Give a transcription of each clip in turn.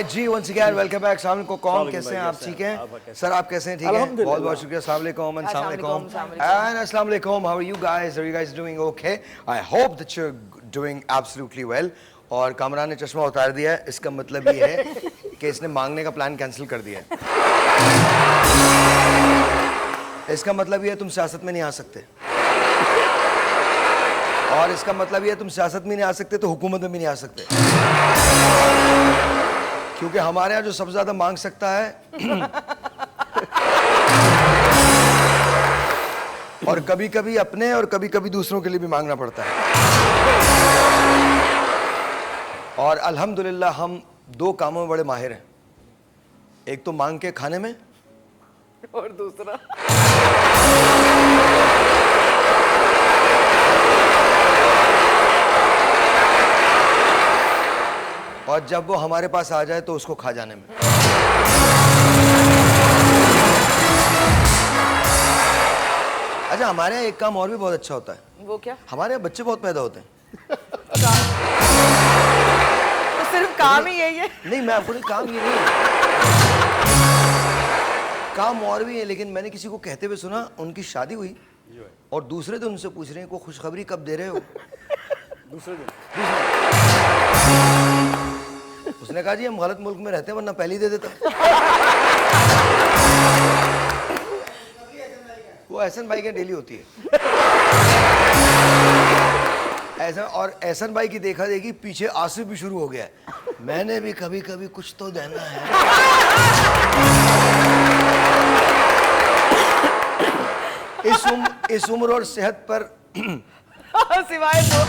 Alright जी, once again welcome back. अस्सलाम वालेकुम कौम, कैसे हैं आप? ठीक हैं सर, आप कैसे हैं? ठीक हैं, बहुत बहुत शुक्रिया. अस्सलाम वालेकुम and अस्सलाम वालेकुम and अस्सलाम वालेकुम. How are you guys? Are you guys doing okay? I hope that you're doing absolutely well. और कामरान ने चश्मा उतार दिया है, इसका मतलब ये है कि इसने मांगने का प्लान कैंसिल कर दिया है. इसका मतलब ये है तुम सियासत में नहीं आ सकते, और इसका मतलब ये है तुम सियासत में नहीं आ सकते तो हुकूमत में भी नहीं आ सकते, क्योंकि हमारे यहाँ जो सबसे ज्यादा मांग सकता है और कभी कभी अपने और कभी कभी दूसरों के लिए भी मांगना पड़ता है. और अल्हम्दुलिल्लाह हम दो कामों में बड़े माहिर हैं. एक तो मांग के खाने में, और दूसरा और जब वो हमारे पास आ जाए तो उसको खा जाने में. अच्छा, हमारे यहाँ एक काम और भी बहुत अच्छा होता है. वो क्या? हमारे यहाँ बच्चे बहुत पैदा होते हैं. तो सिर्फ काम ही यही है? नहीं, मैं आपको नहीं, काम ये नहीं, काम और भी है. लेकिन मैंने किसी को कहते हुए सुना, उनकी शादी हुई और दूसरे दिन उनसे पूछ रहे हैं को खुशखबरी कब दे रहे हो. दूसरे दिन उसने कहा जी हम गलत मुल्क में रहते हैं, वरना पहले ही दे देता. वो एहसन भाई की डेली होती है ऐसा. और एहसन भाई की देखा देखी पीछे आसिफ भी शुरू हो गया है. मैंने भी कभी कभी कुछ तो देना है. इस उम्र और सेहत पर सिवाय तो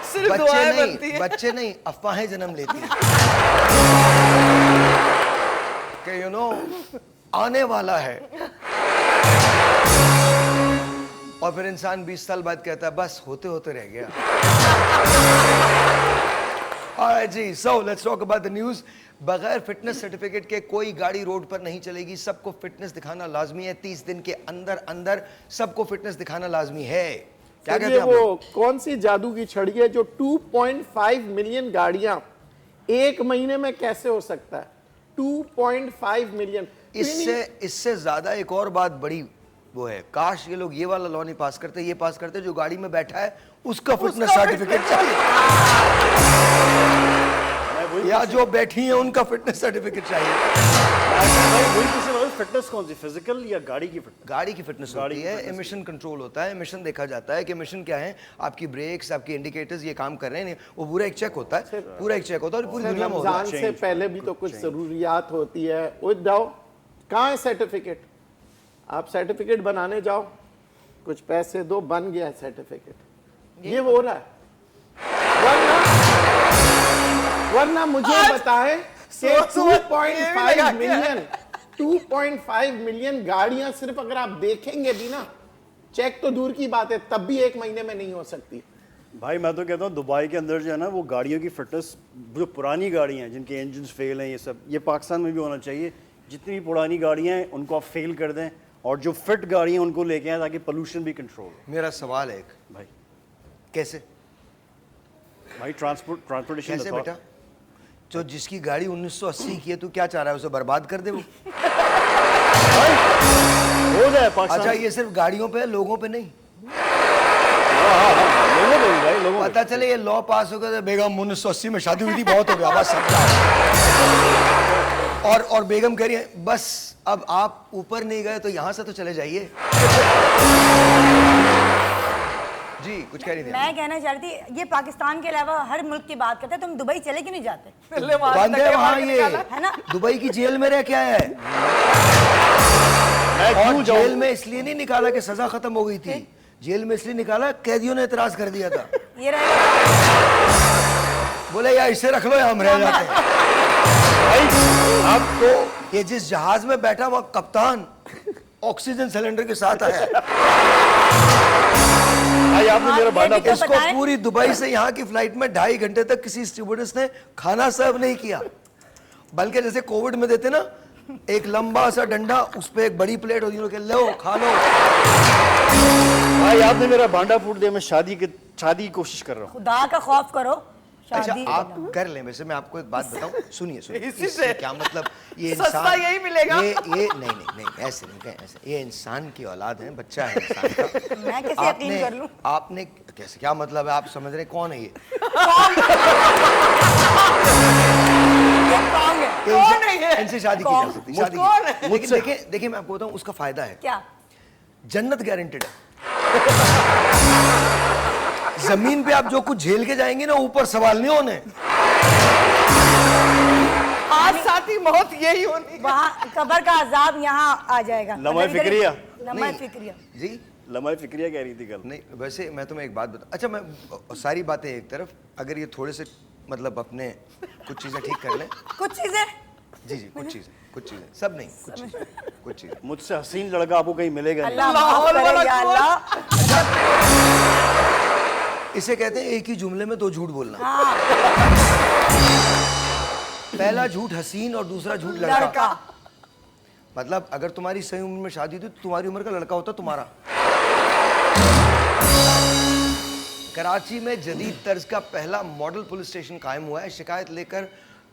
सिर्फ दुआएं बनती है. बच्चे नहीं, अफवाहें जन्म लेती हैं कि यू नो आने वाला है, और फिर इंसान 20 साल बाद कहता है बस होते होते रह गया. Alright जी, so let's talk about the news. बगैर फिटनेस सर्टिफिकेट के कोई गाड़ी रोड पर नहीं चलेगी. सबको फिटनेस दिखाना लाजमी है. 30 दिन के अंदर अंदर सबको फिटनेस दिखाना लाजमी है. क्या कहते हैं आप? वो कौन सी जादू की छड़ी है जो 2.5 मिलियन गाड़ियां एक महीने में कैसे हो सकता है? 2.5 मिलियन. इससे ज्यादा एक और बात बड़ी वो है, काश ये लोग ये वाला लॉ नहीं पास करते. ये पास करते जो गाड़ी में बैठा है उसका फिटनेस सर्टिफिकेट चाहिए, या जो बैठी है उनका फिटनेस सर्टिफिकेट चाहिए. फिटनेस कौन सी, फिजिकल या गाड़ी की फिटनेस? गाड़ी की फिटनेस होती है. एमिशन कंट्रोल होता है. एमिशन देखा जाता है कि एमिशन क्या है, आपकी ब्रेक्स, आपकी इंडिकेटर्स ये काम कर रहे हैं, वो पूरा एक चेक होता है. पूरा एक चेक होता है और पूरी दुनिया में होता है. रमजान से पहले भी तो कुछ जरूरियात होती है. वो जाओ, कहाँ है सर्टिफिकेट? आप सर्टिफिकेट बनाने जाओ, कुछ पैसे दो, बन गया सर्टिफिकेट. ये वो हो रहा है. वरना मुझे बताएं कि 2.5 मिलियन गाड़ियां सिर्फ अगर आप देखेंगे भी ना, चेक तो दूर की बात है, तब भी एक महीने में नहीं हो सकती. भाई मैं तो कहता हूँ दुबई के अंदर जो है ना, वो गाड़ियों की फिटनेस, जो पुरानी गाड़ियाँ हैं जिनके इंजन फेल हैं, ये सब, ये पाकिस्तान में भी होना चाहिए. जितनी भी पुरानी गाड़ियाँ हैं उनको आप फेल कर दें, और जो फिट गाड़ियाँ उनको लेके आए ताकि पोल्यूशन भी कंट्रोल हो. मेरा सवाल है एक, भाई कैसे? भाई ट्रांसपोर्टेशन कैसे बेटा? जो जिसकी गाड़ी 1980 की है, तू क्या चाह रहा है उसे बर्बाद कर दे वो? हो जाए पाकिस्तान. अच्छा, ये सिर्फ गाड़ियों पे है, लोगों पे नहीं. लोगों पता चले ये लॉ पास हो गया तो बेगम 1980 में शादी हुई थी, बहुत हो गया बस समझा. और बेगम कह रही है बस अब आप ऊपर नहीं गए तो यहां से तो चले जाइए. जी कुछ कह रही थी? मैं कहना चाहती थी, ये पाकिस्तान के अलावा हर मुल्क की बात करते हैं, तुम दुबई चले क्यों नहीं जाते? बंद है वहाँ, ये है ना, दुबई की जेल में रह क्या है. और जेल में इसलिए नहीं निकाला कि सजा खत्म हो गई थी, जेल में इसलिए निकाला कैदियों ने एतराज कर दिया था. ये रहेगा, बोले यार इसे रख लो या हम रह जाते हैं. अब तो ये जिस जहाज में बैठा वह कप्तान ऑक्सीजन सिलेंडर के साथ आया. आपने मेरा भाड़ा, इसको पूरी दुबई से यहाँ की फ्लाइट में 2.5 घंटे तक किसी स्टीवर्डेस ने खाना सर्व नहीं किया, बल्कि जैसे कोविड में देते ना, एक लंबा सा डंडा, उस पे एक बड़ी प्लेट होती है, लो खा लो. भाई आपने मेरा भांडा फूट दिया. मैं शादी की कोशिश कर रहा हूँ. खुदा का खौफ करो, अच्छा शादी आप करना। कर लें। वैसे मैं आपको एक बात बताऊं, सुनिए सुनिए, इसी इससे से क्या मतलब, ये सस्ता इंसान यही मिलेगा। ये नहीं ऐसे नहीं कहें, ऐसे ये इंसान की औलाद है, बच्चा है इंसान का। मैं कैसे यकीन कर लूं? आपने कैसे, क्या मतलब है, आप समझ रहे हैं कौन है ये? ये कौन है? कौन है ये? इनसे शादी की जा सकती है, शादी कौन है? की। लेकिन देखिए देखिए मैं आपको बताऊं, उसका फायदा है, क्या? जन्नत गारंटेड है। जमीन पे आप जो कुछ झेल के जाएंगे ना, ऊपर सवाल नहीं होने। आज साथी मौत यही होनी। वहाँ कब्र का अजाब यहाँ आ जाएगा। लम्हा मतलब इधर- फिक्रिया। लम्हा नहीं। फिक्रिया। जी लम्हा फिक्रिया कह रही थी कल। नहीं, वैसे मैं तुम्हें एक बात बता, अच्छा मैं सारी बातें एक तरफ, अगर ये थोड़े से मतलब अपने कुछ चीजें ठीक कर लें। कुछ चीजें जी कुछ चीजें, सब नहीं, कुछ चीजें। मुझसे हसीन लड़का आपको कहीं मिलेगा नहीं। अल्लाह माफ करे या अल्लाह। इसे कहते हैं एक ही जुमले में दो झूठ बोलना। हाँ, पहला झूठ हसीन और दूसरा झूठ लड़का। लड़का। मतलब अगर तुम्हारी सही उम्र में शादी हुई तो तुम्हारी उम्र का लड़का होता तुम्हारा। कराची में जदीद तर्ज का पहला मॉडल पुलिस स्टेशन कायम हुआ है। शिकायत लेकर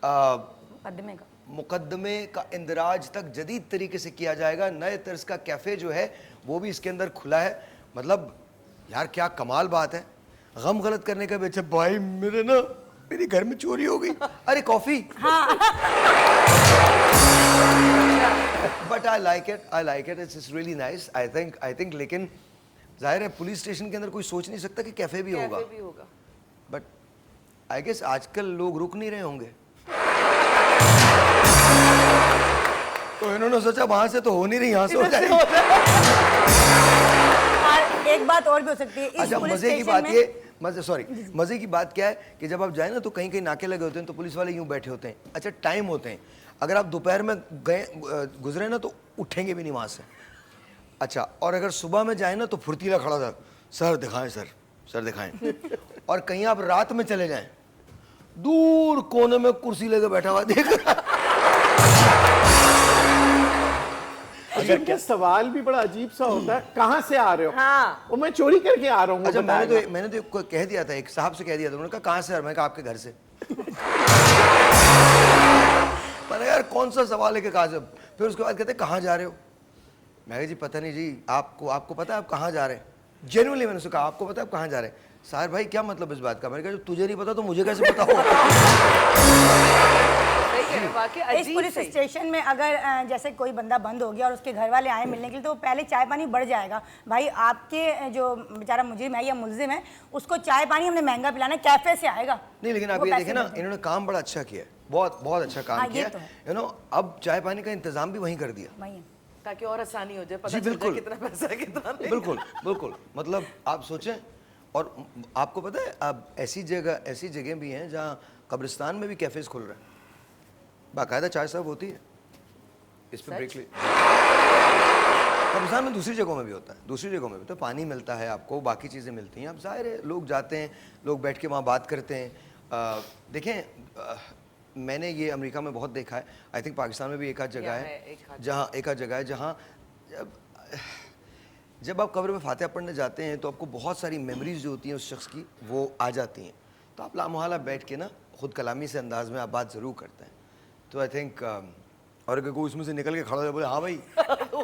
मुकदमे का। मुकदमे का इंदराज तक जदीद तरीके से किया जाएगा। नए तर्ज का कैफे जो है वो भी इसके अंदर खुला है। मतलब यार क्या कमाल बात है। गम गलत करने का बेचा भाई, मेरे घर में चोरी हो गई, अरे coffee. But I like it, it's really nice. I think लेकिन जाहिर है पुलिस स्टेशन के अंदर कोई सोच नहीं सकता कि कैफे भी होगा, भी होगा। बट आई गेस आजकल लोग रुक नहीं रहे होंगे, तो इन्होंने सोचा वहां से तो हो नहीं रही, यहाँ से हो जाएगी। और एक बात और भी हो सकती है इस अच्छा पुलिस मजे की स्टेशन बात में। ये, मजे की बात क्या है कि जब आप जाए ना तो कहीं कहीं नाके लगे होते हैं तो पुलिस वाले यूं बैठे होते हैं। अच्छा टाइम होते हैं, अगर आप दोपहर में गए गुजरे ना तो उठेंगे भी नहीं वहां से। अच्छा, और अगर सुबह में जाए ना तो फुर्तीला खड़ा था, सर दिखाएं सर दिखाएं। और कहीं आप रात में चले जाएं, दूर कोने में कुर्सी लेके बैठा हुआ देख रहा। अच्छा, इनका सवाल भी बड़ा अजीब सा होता है, कहाँ से आ रहे हो? हाँ। वो मैं चोरी करके आ रहा हूँ। अच्छा बताएगा। मैंने तो कह दिया था, एक साहब से कह दिया था, उन्होंने कहा कहाँ से? मैंने कहा आपके घर से। मैंने यार कौन सा सवाल है कि कहाँ से? फिर उसके बाद कहते कहाँ जा रहे हो? मैं कहा जी पता नहीं जी, आपको पता है आप कहाँ जा रहे हैं? जेन्युइनली मैंने उससे कहा आपको पता है आप कहाँ जा रहे हैं? साहिर भाई क्या मतलब इस बात का? मैंने कहा जब तुझे नहीं पता तो मुझे कैसे पता हो? सही कह रहे हैं, वाकई इस अजीब पुलिस सही। स्टेशन में अगर जैसे कोई बंदा बंद हो गया और उसके घर वाले आए मिलने के लिए, तो पहले चाय पानी बढ़ जाएगा। भाई आपके जो बेचारा मुजरिम है या मुल्जिम है, उसको चाय पानी हमने महंगा पिलाना है, कैफे से आएगा। नहीं लेकिन आप वो ये पैसे देखें ना, देते हैं। इन्होंने काम बड़ा अच्छा किया है, बहुत अच्छा काम हाँ, ये किया तो है। है। अब चाय पानी का इंतजाम भी वहीं कर दिया। वही है। ताकि और आसानी हो जाए, पता जी, चल जाए बिल्कुल। कितना पैसा है कितना नहीं। बिल्कुल मतलब आप सोचें। और आपको पता है अब ऐसी जगह भी हैं जहाँ कब्रिस्तान में भी कैफेज खुल रहे हैं, बाकायदा चाय सर्व होती है इस पे ब्रेक ले। कब्रिस्तान में दूसरी जगहों में भी होता है, तो पानी मिलता है आपको, बाकी चीज़ें मिलती हैं। अब जाहिर है लोग जाते हैं, लोग बैठ के वहाँ बात करते हैं। देखें मैंने ये अमेरिका में बहुत देखा है, आई थिंक पाकिस्तान में भी एक आध जगह है जहाँ जब आप कब्र में फातिहा पढ़ने जाते हैं तो आपको बहुत सारी मेमोरीज जो होती हैं उस शख्स की वो आ जाती हैं, तो आप लामोहला बैठ के ना खुद कलामी से अंदाज में आप बात ज़रूर करते हैं। तो आई थिंक और अगर कोई उसमें से निकल के खड़ा हो बोले हाँ भाई, जो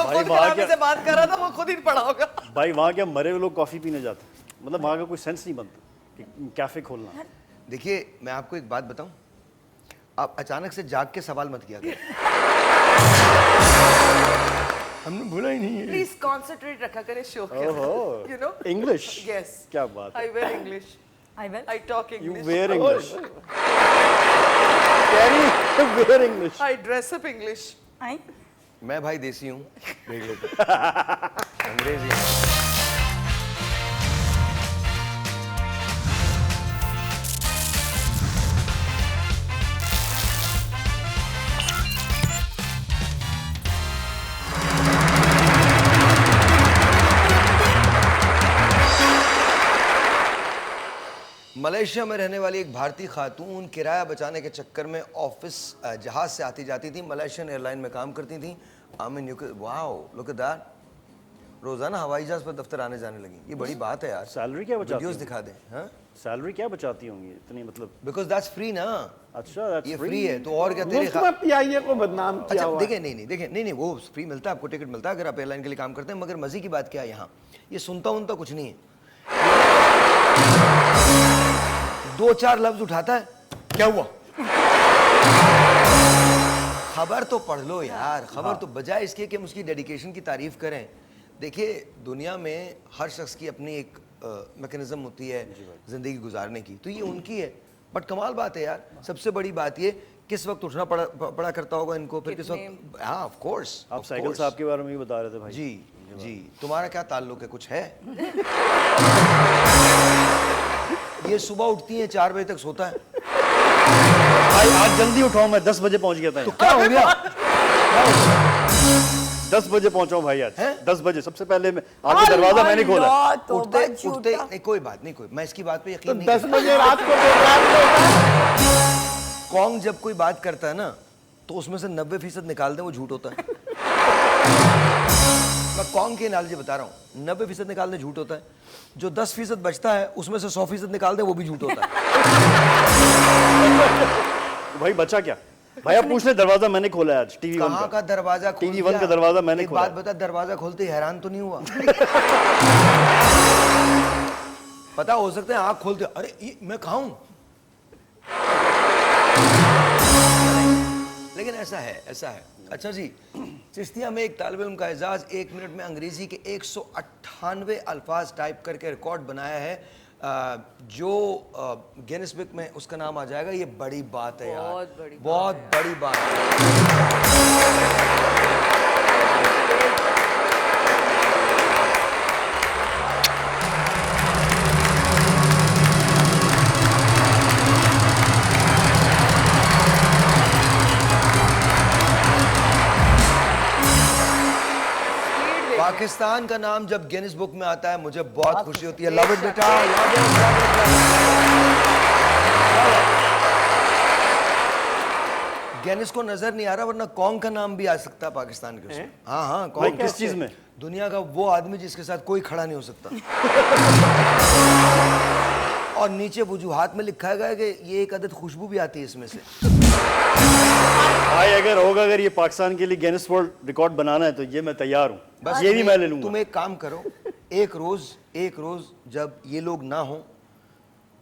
खुद कलामी से बात कर रहा था वो खुद ही पड़ा होगा। भाई वहाँ क्या मरे हुए लोग कॉफ़ी पीने जाते हैं? मतलब वहाँ का कोई सेंस नहीं बनता कि कैफ़े खोलना। देखिए मैं आपको एक बात बताऊं, आप अचानक से जाग के सवाल मत किया करें। हमने बोला ही नहीं है। प्लीज कंसंट्रेट रखा करें शो के ओहो, यू नो इंग्लिश। यस क्या बात है। I wear English I will. I talk You English wear English. Carry wear English. I dress up English. I मैं भाई देसी हूँ, देख लेते अंग्रेजी। मलेशिया में रहने वाली एक भारतीय खातून किराया बचाने के चक्कर में ऑफिस जहाज से आती जाती थी, मलेशियन एयरलाइन में काम करती थी। I mean you wow look at that, रोजाना हवाई जहाज पर दफ्तर आने जाने लगी, ये बड़ी बात है यार। सैलरी क्या बचाती वीडियोस होंगी? दिखा दें। हाँ, सैलरी क्या बचाती होंगी इतनी, मतलब? बिकॉज दैट्स फ्री ना। अच्छा, that's ये free? फ्री है तो और क्या तेरे मुफ्त में पीआईए को बदनाम किया अच्छा हुआ है। देखें, नहीं वो फ्री मिलता है, आपको टिकट मिलता है अगर आप एयरलाइन के लिए काम करते हैं। मगर मजे की बात क्या है यहाँ, ये सुनता उनता कुछ नहीं है, 2-4 लफ्ज उठाता है, क्या हुआ, खबर तो पढ़ लो यार, खबर तो बजाय इसके कि हम उसकी डेडिकेशन की तारीफ करें। देखिए दुनिया में हर शख्स की अपनी एक मैकेनिज्म होती है जिंदगी गुजारने की, तो ये उनकी है। बट कमाल बात है यार, सबसे बड़ी बात ये किस वक्त उठना पड़ा करता होगा इनको, फिर किस वक्त। हाँ ऑफ कोर्स। आप साइकिल साहब के बारे में भी बता रहे थे भाई। जी जी, तुम्हारा क्या ताल्लुक है, कुछ है? ये सुबह उठती है 4 बजे तक सोता है। भाई आज जल्दी उठाओ, मैं 10 बजे पहुंच गया था। तो क्या हो गया? 10 बजे पहुंचा हूँ भाई आज। हैं? 10 बजे सबसे पहले मैं आके दरवाजा मैंने खोला। उठते नहीं, कोई बात नहीं, कोई मैं इसकी बात पे तो यकीन नहीं 10 करता। बजे रात को प्रोग्राम होगा। कौन जब कोई बात करता है ना तो उसमें से 90% निकाल दे, वो झूठ होता है। मैं कौन के एनालॉजी बता रहा हूँ, 90% निकाल दे झूठ होता है। जो 10% बचता है उसमें से 100% निकाल दे, वो भी झूठ होता है। तो भाई बचा क्या? भाई आप पूछ ले, दरवाजा मैंने खोला है आज। टीवी 1 कहाँ का दरवाजा खोल TV1 दिया? का दरवाजा मैंने एक खोला। बात बता, दरवाजा खोलते ही हैरान तो नहीं हुआ? पता हो सकता है आँख खोलते अरे ये मैं कहाँ हूँ, लेकिन ऐसा है, ऐसा है। अच्छा जी, चिश्तिया में एक तालिब इल्म का एजाज 1 मिनट में अंग्रेजी के 198 अल्फाज टाइप करके रिकॉर्ड बनाया है, जो गिनीज बुक में उसका नाम आ जाएगा। ये बड़ी बात है यार, बहुत बड़ी बात है। पाकिस्तान का नाम जब गिनीज बुक में आता है मुझे बहुत खुशी होती है। लव इट बेटा, लव इट। गिनीज को नजर नहीं आ रहा, वरना कौन का नाम भी आ सकता है पाकिस्तान के उसमें। हाँ हाँ, भाई कौन, किस चीज में? दुनिया का वो आदमी जिसके साथ कोई खड़ा नहीं हो सकता। और नीचे वजूहात में लिखा गया है कि ये एक अदद खुशबू भी आती है इसमें से। भाई अगर ये पाकिस्तान के लिए गिनीज वर्ल्ड रिकॉर्ड बनाना है तो ये मैं तैयार हूँ, बस ये भी मैं ले लूंगा। तुम एक काम करो, एक रोज जब ये लोग ना हो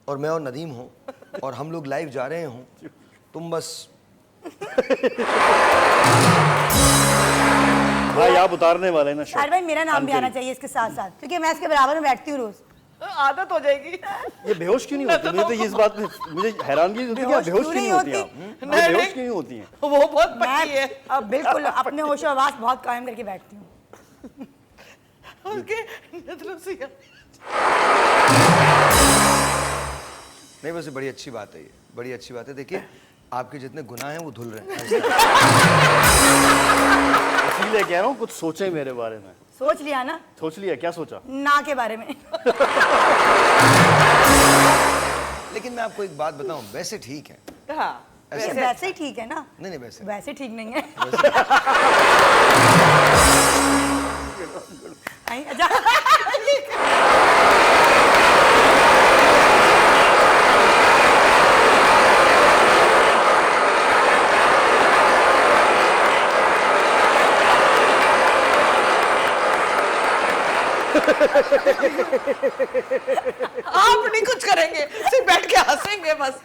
और मैं और नदीम हो और हम लोग लाइव जा रहे हों, तुम बस भाई आप उतारने वाले हैं ना शायद भाई मेरा नाम भी आना चाहिए इसके साथ साथ, क्योंकि मैं इसके बराबर में बैठती हूँ रोज। आदत हो जाएगी। ये बेहोश क्यों नहीं होती? मुझे तो ये इस बात में मुझे हैरानगी होती है कि बेहोश क्यों नहीं होती आप? बेहोश क्यों नहीं होती हैं? वो बहुत पक्की है। अब बिल्कुल अपने होशो आवाज बहुत कायम करके बैठती हूँ। उसके नजरों से नहीं, वैसे बड़ी अच्छी बात है, ये बड़ी अच्छी बात है। देखिए आपके जितने गुनाह हैं वो धुल रहे हैं। इसीलिए कह रहा हूँ कुछ सोचें मेरे बारे में। सोच लिया ना? सोच लिया? क्या सोचा? ना के बारे में। लेकिन मैं आपको एक बात बताऊं, वैसे ठीक है। हाँ, वैसे ही ठीक है ना? नहीं वैसे ठीक नहीं है। अच्छा आप नहीं कुछ करेंगे, सिर्फ बैठ के हंसेंगे बस।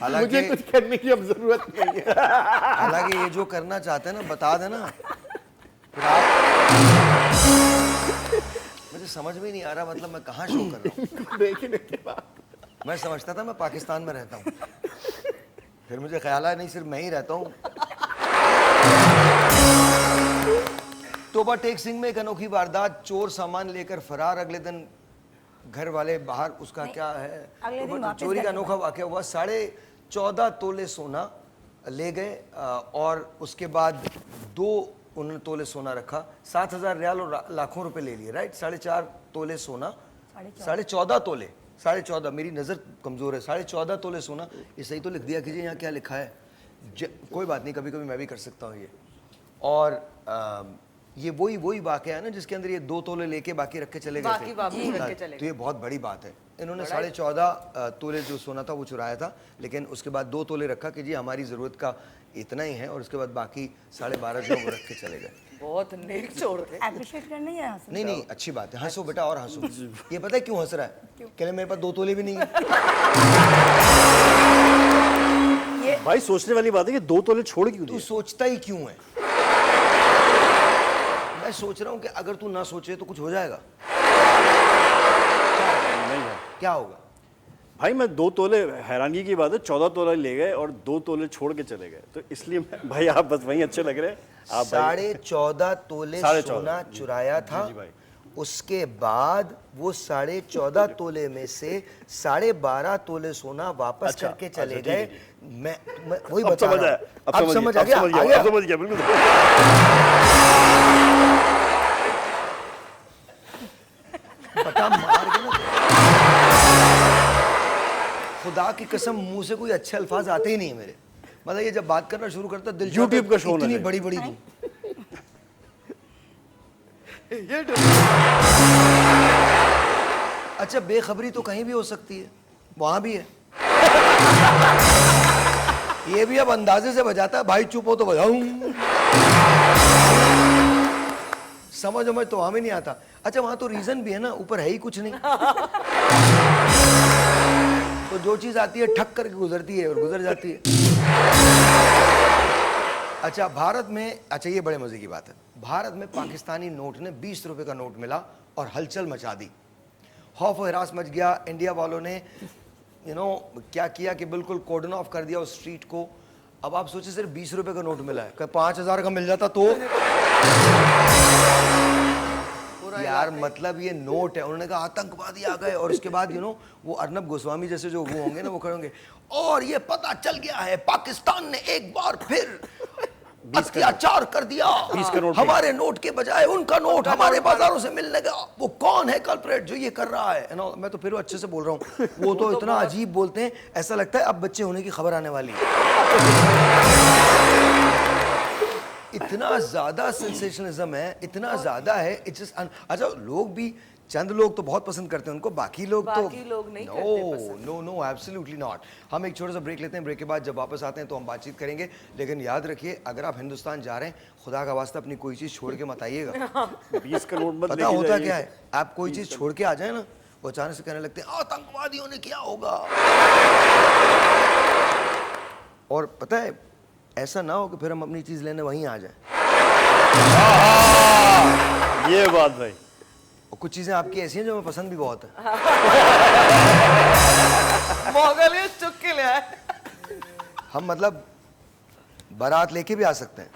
मुझे कुछ करने की अब जरूरत नहीं है। हालांकि ये जो करना चाहते हैं ना बता देना, फिर आप मुझे समझ में नहीं आ रहा, मतलब मैं कहाँ शो कर रहा हूँ। देखने के बाद मैं समझता था मैं पाकिस्तान में रहता हूँ, फिर मुझे ख्याल आया नहीं सिर्फ मैं ही रहता हूँ। तोबा टेक सिंह में एक अनोखी वारदात, चोर सामान लेकर फरार, अगले दिन घर वाले बाहर। उसका क्या है, अगले दिन वापस चोरी का घर अनोखा वाकया हुआ। 14.5 तोले सोना ले गए और उसके बाद 2 उन्होंने तोले सोना रखा, 7,000 रियाल और लाखों रुपए ले लिए। राइट, 4.5 तोले सोना, 14.5 तोले, 14.5, मेरी नज़र कमज़ोर है, 14.5 तोले सोना। ये सही तो लिख दिया कीजिए, यहाँ क्या लिखा है? कोई बात नहीं, कभी कभी मैं भी कर सकता हूँ ये। और ये वही वाकया है ना जिसके अंदर ये 2 तोले लेके बाकी रख के चले गए थे। बाकी रख के चले तो ये बहुत बड़ी बात है। इन्होंने 14.5 तोले जो सोना था वो चुराया था, लेकिन उसके बाद 2 तोले रखा कि जी हमारी जरूरत का इतना ही है, और उसके बाद बाकी 12.5 जो वो रख के चले गए। बहुत नेक चोर थे। अप्रिशिएट करना ही है हंसना। नहीं अच्छी बात है, हंसो बेटा और हंसो। ये पता है क्यों हंस रहा है? कहले मेरे पास 2 तोले भी नहीं है। भाई सोचने वाली बात है कि 2 तोले छोड़ क्यों तू दिए? सोचता ही क्यों है? मैं सोच रहा हूँ कि अगर तू ना सोचे तो कुछ हो जाएगा। नहीं भाई, क्या होगा? भाई मैं 2 तोले, हैरानगी की बात है 14 तोले ले गए और 2 तोले छोड़ के चले गए, तो इसलिए भाई आप बस वहीं अच्छे लग रहे हैं आप। 14.5 तोले 14.5 सोना चुराया था। जी भाई। उसके बाद वो 14.5 तोले में से 12.5 तोले सोना वापस करके चले ठीक गए। है, ठीक मैं वही अब बता समझ रहा आया, हूं। अब समझ आ गया, अब समझ गया बिल्कुल। पता मार के ना, खुदा की कसम मुंह से कोई अच्छे अल्फाज आते ही नहीं है मेरे। मतलब ये जब बात करना शुरू करता दिल YouTube का शो ना इतनी ले। बड़ी बड़ी दूं। अच्छा बेखबरी तो कहीं भी हो सकती है, वहां भी है। ये भी अब अंदाजे से बजाता है, भाई चुप हो तो बजाऊं। समझ तो हमें नहीं आता। अच्छा वहां तो रीजन भी है ना, ऊपर है ही कुछ नहीं। तो जो चीज आती है ठक करके गुजरती है और गुजर जाती है। अच्छा भारत में, अच्छा ये बड़े मजे की बात है, भारत में पाकिस्तानी नोट ने 20 रुपए का नोट मिला और हलचल मचा दी। खौफ और हिरास मच गया। इंडिया वालों ने क्या किया कि बिल्कुल कॉर्डन ऑफ कर दिया उस स्ट्रीट को। अब आप सोचिए सिर्फ 20 रुपए का नोट मिला है, 5,000 का मिल जाता तो यार, मतलब ये नोट है। उन्होंने कहा आतंकवादी आ गए, और उसके बाद वो अर्नब गोस्वामी जैसे जो वो होंगे ना, वो कहेंगे और ये पता चल गया है पाकिस्तान ने एक बार फिर अत्याचार कर दिया, 20 का नोट हमारे नोट के बजाय उनका नोट हमारे बाजारों से मिलने लगा। वो कौन है कल्प्रेट जो ये कर रहा है? मैं तो फिर अच्छे से बोल रहा हूँ। वो तो इतना अजीब बोलते हैं, ऐसा लगता है अब बच्चे होने की खबर आने वाली है। इतना ज्यादा सेंसेशनलिज्म है, इतना ज्यादा है। इट्स जस्ट अच्छा, लोग भी, चंद लोग तो बहुत पसंद करते हैं उनको, बाकी लोग नहीं करते पसंद। No absolutely not. हम एक छोटा सा ब्रेक लेते हैं, ब्रेक के बाद जब वापस आते हैं तो हम बातचीत करेंगे। लेकिन याद रखिए, अगर आप हिंदुस्तान जा रहे हैं, खुदा का वास्ता अपनी कोई चीज छोड़ के मत आइएगा। 20 का नोट मत पता होता क्या है, आप कोई चीज छोड़ के आ जाए ना, वो अचानक से कहने लगते हैं आतंकवादियों ने किया होगा। और पता है ऐसा ना हो कि फिर हम अपनी चीज लेने वहीं आ जाए। ये बात भाई। और कुछ चीजें आपकी ऐसी हैं जो हमें पसंद भी बहुत है। मोगल ये चुक के ले आए। हम मतलब बारात लेके भी आ सकते हैं।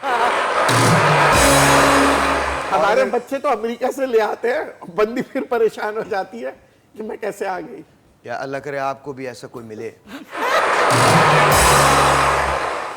हमारे बच्चे तो अमेरिका से ले आते हैं, बंदी फिर परेशान हो जाती है कि मैं कैसे आ गई। या अल्लाह करे आपको भी ऐसा कोई मिले,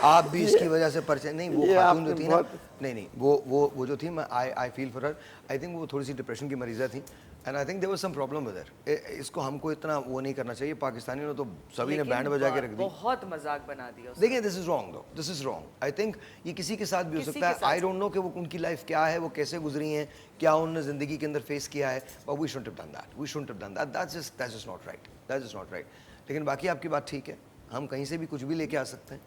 आप भी इसकी वजह से परिचय नहीं। वो खातून जो थी ना, नहीं वो जो थी, मैं I feel for her. I think वो थोड़ी सी डिप्रेशन की मरीजा थी, and I think there was some problem with her. इसको हमको इतना वो नहीं करना चाहिए। पाकिस्तानियों ने तो सभी ने बैंड बजा के रख दी। बहुत मजाक बना दिया। देखिए दिस इज रॉन्ग दो, this is wrong. I think ये किसी के साथ भी हो सकता है। आई डोंट नो कि वो उनकी लाइफ क्या है, वो कैसे गुजरी हैं, क्या उन्होंने जिंदगी के अंदर फेस किया है, but we shouldn't have done that, we shouldn't have done that. That's just not right, that's just not right. लेकिन बाकी आपकी बात ठीक है, हम कहीं से भी कुछ भी लेके आ सकते हैं।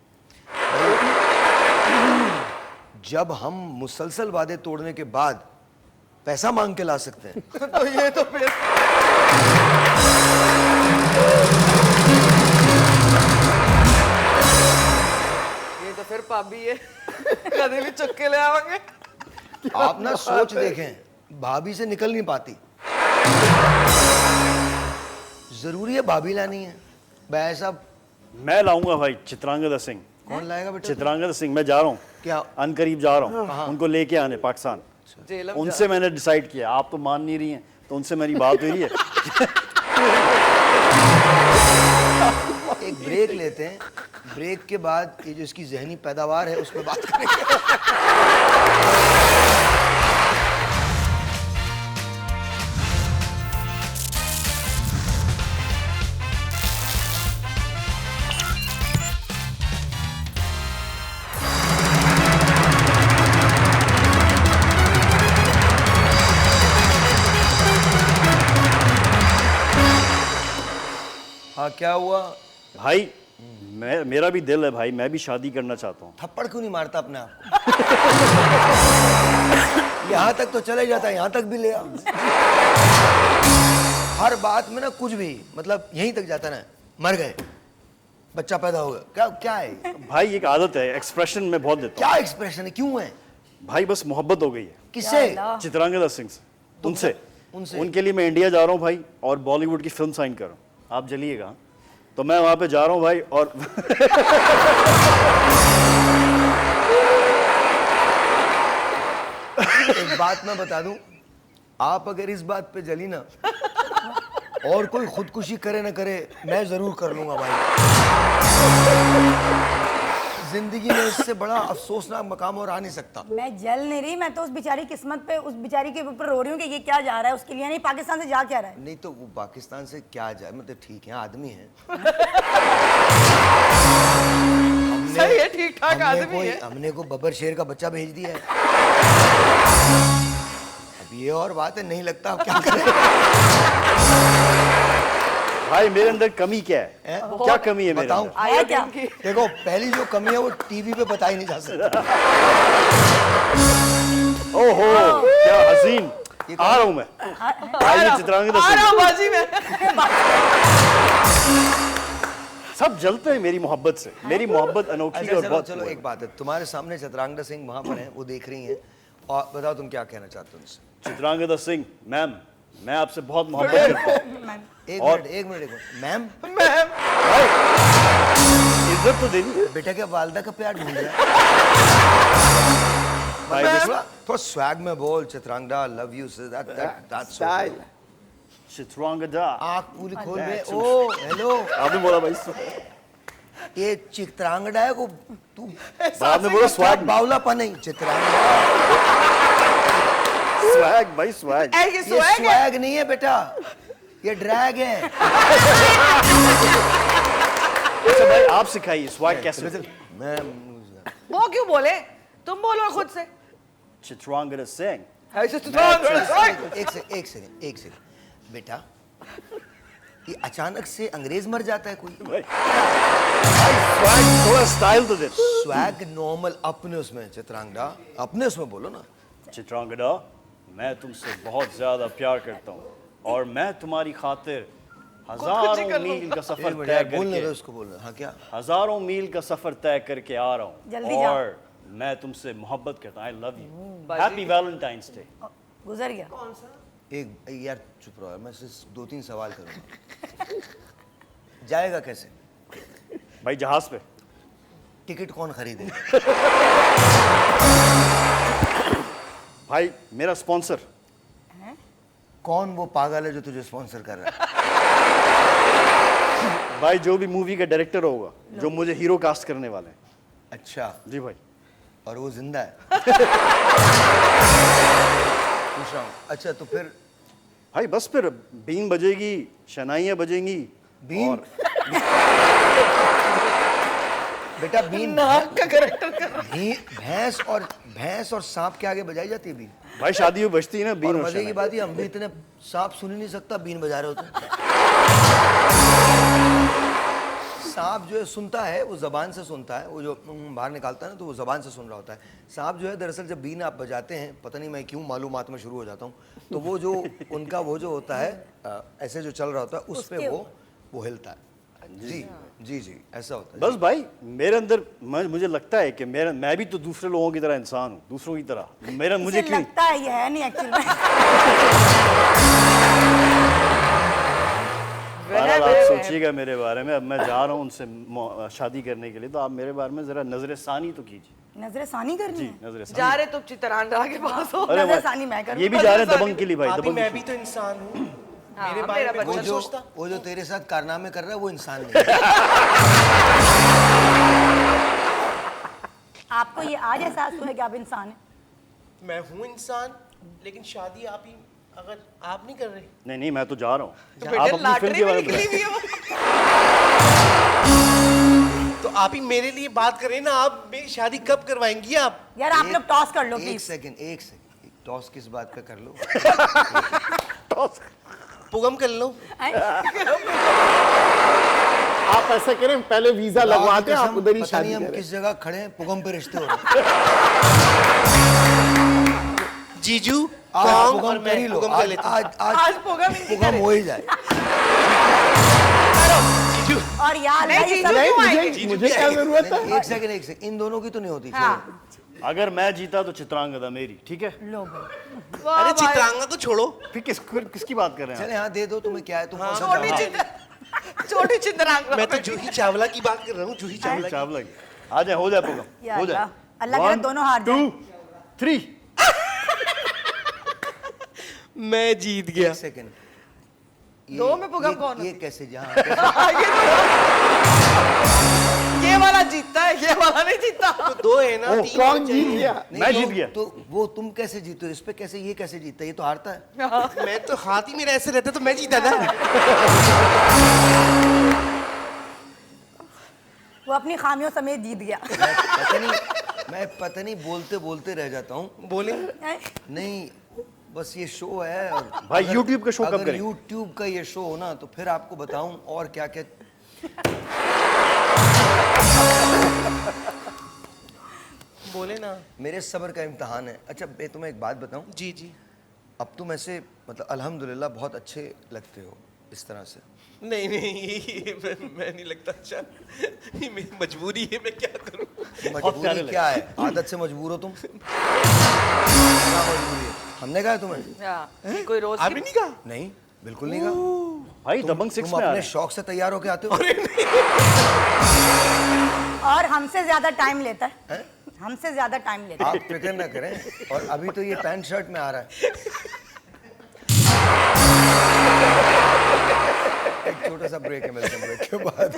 जब हम मुसलसल वादे तोड़ने के बाद पैसा मांग के ला सकते हैं तो ये तो फिर भाभी है कभी भी चुक के ले आवांगे। आप ना सोच देखें, भाभी से निकल नहीं पाती। जरूरी है भाभी लानी है भाई साहब। मैं लाऊंगा भाई चित्रांगदा सिंह। कौन लाएगा बेटा? चित्रांगदा सिंह। मैं जा रहा हूँ, क्या? अनकरीब जा रहा हूँ उनको लेके आने पाकिस्तान। जेलम उनसे मैंने डिसाइड किया, आप तो मान नहीं रही हैं, तो उनसे मेरी बात हुई है। एक ब्रेक लेते हैं, ब्रेक के बाद ये जो इसकी जहनी पैदावार है उस पर बात करेंगे। हाँ क्या हुआ? भाई मेरा भी दिल है भाई, मैं भी शादी करना चाहता हूँ। थप्पड़ क्यों नहीं मारता अपने आप को? यहाँ तक तो चले जाता है, यहाँ तक भी ले आ। हर बात में ना कुछ भी मतलब यहीं तक जाता ना, मर गए, बच्चा पैदा हो गया, क्या क्या है? भाई एक आदत है, एक्सप्रेशन में बहुत देता क्या एक्सप्रेशन है, क्यों है? हूँ भाई, बस मोहब्बत हो गई है किससे? चित्रांगदा सिंह से, उनसे उनसे? उनके लिए मैं इंडिया जा रहा हूँ भाई, और बॉलीवुड की फिल्म साइन कर रहा हूँ। आप जलिएगा तो मैं वहां पे जा रहा हूँ भाई। और एक बात मैं बता दूं, आप अगर इस बात पे जली ना और कोई खुदकुशी करे ना करे, मैं जरूर कर लूंगा भाई। जिंदगी में इससे बड़ा अफसोसनाक मकाम और आ नहीं सकता। मैं जल नहीं रही, मैं तो उस बेचारी किस्मत पे, उस बेचारी के ऊपर रो रही हूँ कि ये क्या जा रहा है उसके लिए, नहीं पाकिस्तान से जा क्या रहा है। नहीं तो वो पाकिस्तान से क्या जाए, मतलब ठीक है आदमी है। सही है, ठीक ठाक आदमी है। हमने को बब्बर शेर का बच्चा भेज दिया है। अब ये और बात है, नहीं लगता अब क्या करें। भाई मेरे अंदर कमी क्या है? क्या कमी है मेरे बताऊं? अंदर? है क्या? देखो पहली जो कमी है वो टीवी पे बताई नहीं जा सकती। ओहो क्या हसीन, आ रहा हूं मैं। आइए चित्रांगदा आ रहा सिंह। हूँ बाजी में। सब जलते हैं मेरी मोहब्बत से, मेरी मोहब्बत अनोखी अच्छा और चलो बहुत। चलो एक बात है, तुम्हारे सामने चित्रांगदा सिंह वहां पर हैं, वो देख रही हैं, और बताओ तुम क्या कहना चाहते हो उनसे? चित्रांगदा सिंह मैम, मैं आपसे बहुत मोहब्बत करता हूँ। एक और- मिनट एक मिनट मैम, इज्जत तो देनी है बेटा क्या वालदा का प्यार ढूंढ रहा है? भाई। थोड़ा स्वैग में बोल, Chitrangada love you that's style. Chitrangada, आँख पूरी खोल में, ओ हेलो, आपने बोला भाई, ये चित्रांगदा है को तू आपने बोला स्वैग, बावलापन नहीं, चित्रांगदा स्वैग भाई स्वैग। ये ये स्वैग है। स्वैग नहीं है बेटा, ये ड्रैग है। अच्छा भाई आप सिखाइए स्वैग कैसे? मैं वो क्यों बोले, तुम बोलो खुद से। चित्रांगदा सिंह, ऐसे तो एक सेकंड बेटा, ये अचानक से अंग्रेज मर जाता है कोई? स्वैग थोड़ा स्टाइल तो दे। स्वैग नॉर्मल अपने उसमें, चित्रांगदा अपने उसमें बोलो ना। चित्रांगदा, मैं तुमसे बहुत ज्यादा प्यार करता हूँ और मैं तुम्हारी खातिर हजारों मील का सफर एक मिनट तय यार, बोलने दो करके, उसको बोलना। हाँ क्या? हजारों मील का सफर तय करके आ रहा हूँ जल्दी जा। और मैं तुमसे मोहब्बत करता हूँ। I love you, happy Valentine's day. गुजर गया। एक यार चुप रहो, मैं सिर्फ 2-3 सवाल करूंगा। जाएगा कैसे? भाई जहाज पे। टिकट कौन खरीदे? भाई मेरा स्पॉन्सर। कौन वो पागल है जो तुझे स्पॉन्सर कर रहा है? भाई जो भी मूवी का डायरेक्टर होगा, जो मुझे हीरो कास्ट करने वाले हैं। अच्छा, जी भाई। और वो जिंदा है? पूछ रहा हूँ। अच्छा तो फिर भाई बस फिर बीन बजेगी, शनाइयाँ बजेंगी। बीन? और बेटा बीन नाक का करेक्टर कर रहा भैंस और सांप के आगे बजाई जाती है बीन। भाई शादी में बजती है ना और बीन और मजे की शनाई। बात है, हम भी इतने सांप सुन ही नहीं सकता, बीन बजा रहे होते। सांप जो है सुनता है, वो जबान से सुनता है, वो जो बाहर निकालता है ना तो वो जबान से सुन रहा होता है। सांप जो है दरअसल जब बीन आप बजाते हैं, पता नहीं मैं क्यों मालूमात में शुरू हो जाता हूँ, तो वो जो उनका वो जो होता है ऐसे जो चल रहा होता है उस पे वो हिलता है। जी जी जी ऐसा होता है। बस भाई मेरे अंदर मुझे लगता है कि मैं भी तो दूसरे लोगों की तरह इंसान हूँ, दूसरों की तरह। मुझे क्यों लगता है ये है नहीं एक्चुअली में। बहरहाल आप सोचिएगा मेरे बारे में। अब मैं जा रहा हूँ उनसे शादी करने के लिए, तो आप मेरे बारे में जरा नजर सानी तो कीजिए। नजर सानी करनी जी है? नजर सानी। जा रहे तुम चित्रांगदा के पास हो। अरे नजर भाई, सानी मैं करूँ। ये भी जा रहे हैं दबंग के लिए भाई, भाभी दबंग मैं के भी तो इंसान हूँ, हाँ, मेरे बारे मेरा में बच्चा कौन सोचता? वो जो तेरे साथ कारनामे कर रहा है वो इंसान नहीं है। आपको ये आज एहसास हुआ है कि आप इंसान हैं? मैं हूँ इंसान, लेकिन शादी आप ही अगर आप नहीं कर रहे। नहीं मैं तो जा रहा हूँ। आप बेटे अपनी फिल्म लॉटरी के में बारे में निकली बताइए। हुई है वो। तो आप ही मेरे लिए बात करें ना, आप मेरी शादी कब करवाएंगी आप? यार आप लोग टॉस कर लो एक प्लीज। सेकंड टॉस किस बात पे कर लो? पुगम कर लो। आप ऐसा करें, पहले वीजा लगवाते हैं, आप उधर ही पता शादी नहीं हम करें। किस जगह खड़े हैं, पुगम पे रिश्ते हो रहे हैं। जीजू आज कॉम पुगम और कर ही मैं लो, पुगम कर लेता हूँ। आज पुगम ही नहीं पुगम हो ही जाए। जीजू और यार नहीं, भाई जीजू सब नहीं, क्यों मुझे आएंगे? मुझे क्या जरूरत है? एक सेकंड, इन दोनों की तो नहीं होती। हाँ अगर मैं जीता तो चित्रांगदा मेरी, ठीक है? लो भाई वाह अरे भाई। चित्रांगा को छोड़ो। फिर किसकी बात कर रहे हैं चले हाँ दे दो, तुम्हें क्या है, तुम कौन सा छोटी चावल? छोटी चित्रांगदा। मैं तो जूही चावला की बात कर रहा हूँ, जूही आप? चावला की। चावला की। आ जाए, हो जाए पुगम, या हो जाए। अल्लाह, अल्लाह करे दोनों हार जाएं। 1 2 3 मैं जीत गया। एक सेकंड, दो में पुगम कौन ये होती? कैसे जहाँ ये वाला जीतता है, ये वाला नहीं जीतता। तो दो है ना, तीन कौन बचे जीत हैं। गया? मैं जीत गया। तो वो तुम कैसे जीते हो, इस पे कैसे, ये कैसे जीतता है, ये तो हारता है। मैं तो हाथ ही मेरा ऐसे रहता तो मैं जीता ना। वो अपनी खामियों समेत जीत गया। मैं पता नहीं बोलते बोलते रह जाता हूँ। बोले नहीं, बस ये शो है। और भाई, YouTube का शो कब अगर करें? YouTube का ये शो हो ना तो फिर आपको बताऊं और क्या क्या। बोले ना। मेरे सब्र का इम्तिहान है। अच्छा मैं तुम्हें एक बात बताऊं, जी जी। अब तुम ऐसे मतलब अल्हम्दुलिल्लाह बहुत अच्छे लगते हो इस तरह से। नहीं नहीं, मैं नहीं लगता अच्छा। ये मेरी मजबूरी है, मैं क्या करूं। प्यारे मजबूरी लगे। क्या है, आदत से मजबूर हो तुम। क्या मजबूरी है, हमने कहा है तुम्हें? हाँ, कोई रोज आपने नहीं कहा? नहीं, बिल्कुल नहीं कहा। भाई दबंग 6 तुम में आ अपने रहे हैं। शौक से तैयार होके आते हो। और हमसे ज्यादा टाइम लेता है, हमसे ज्यादा टाइम लेता है। आप फिक्र ना करें। और अभी तो ये पैंट शर्ट में आ रहा है। एक छोटा सा ब्रेक है, मिलते हैं ब्रेक के बाद।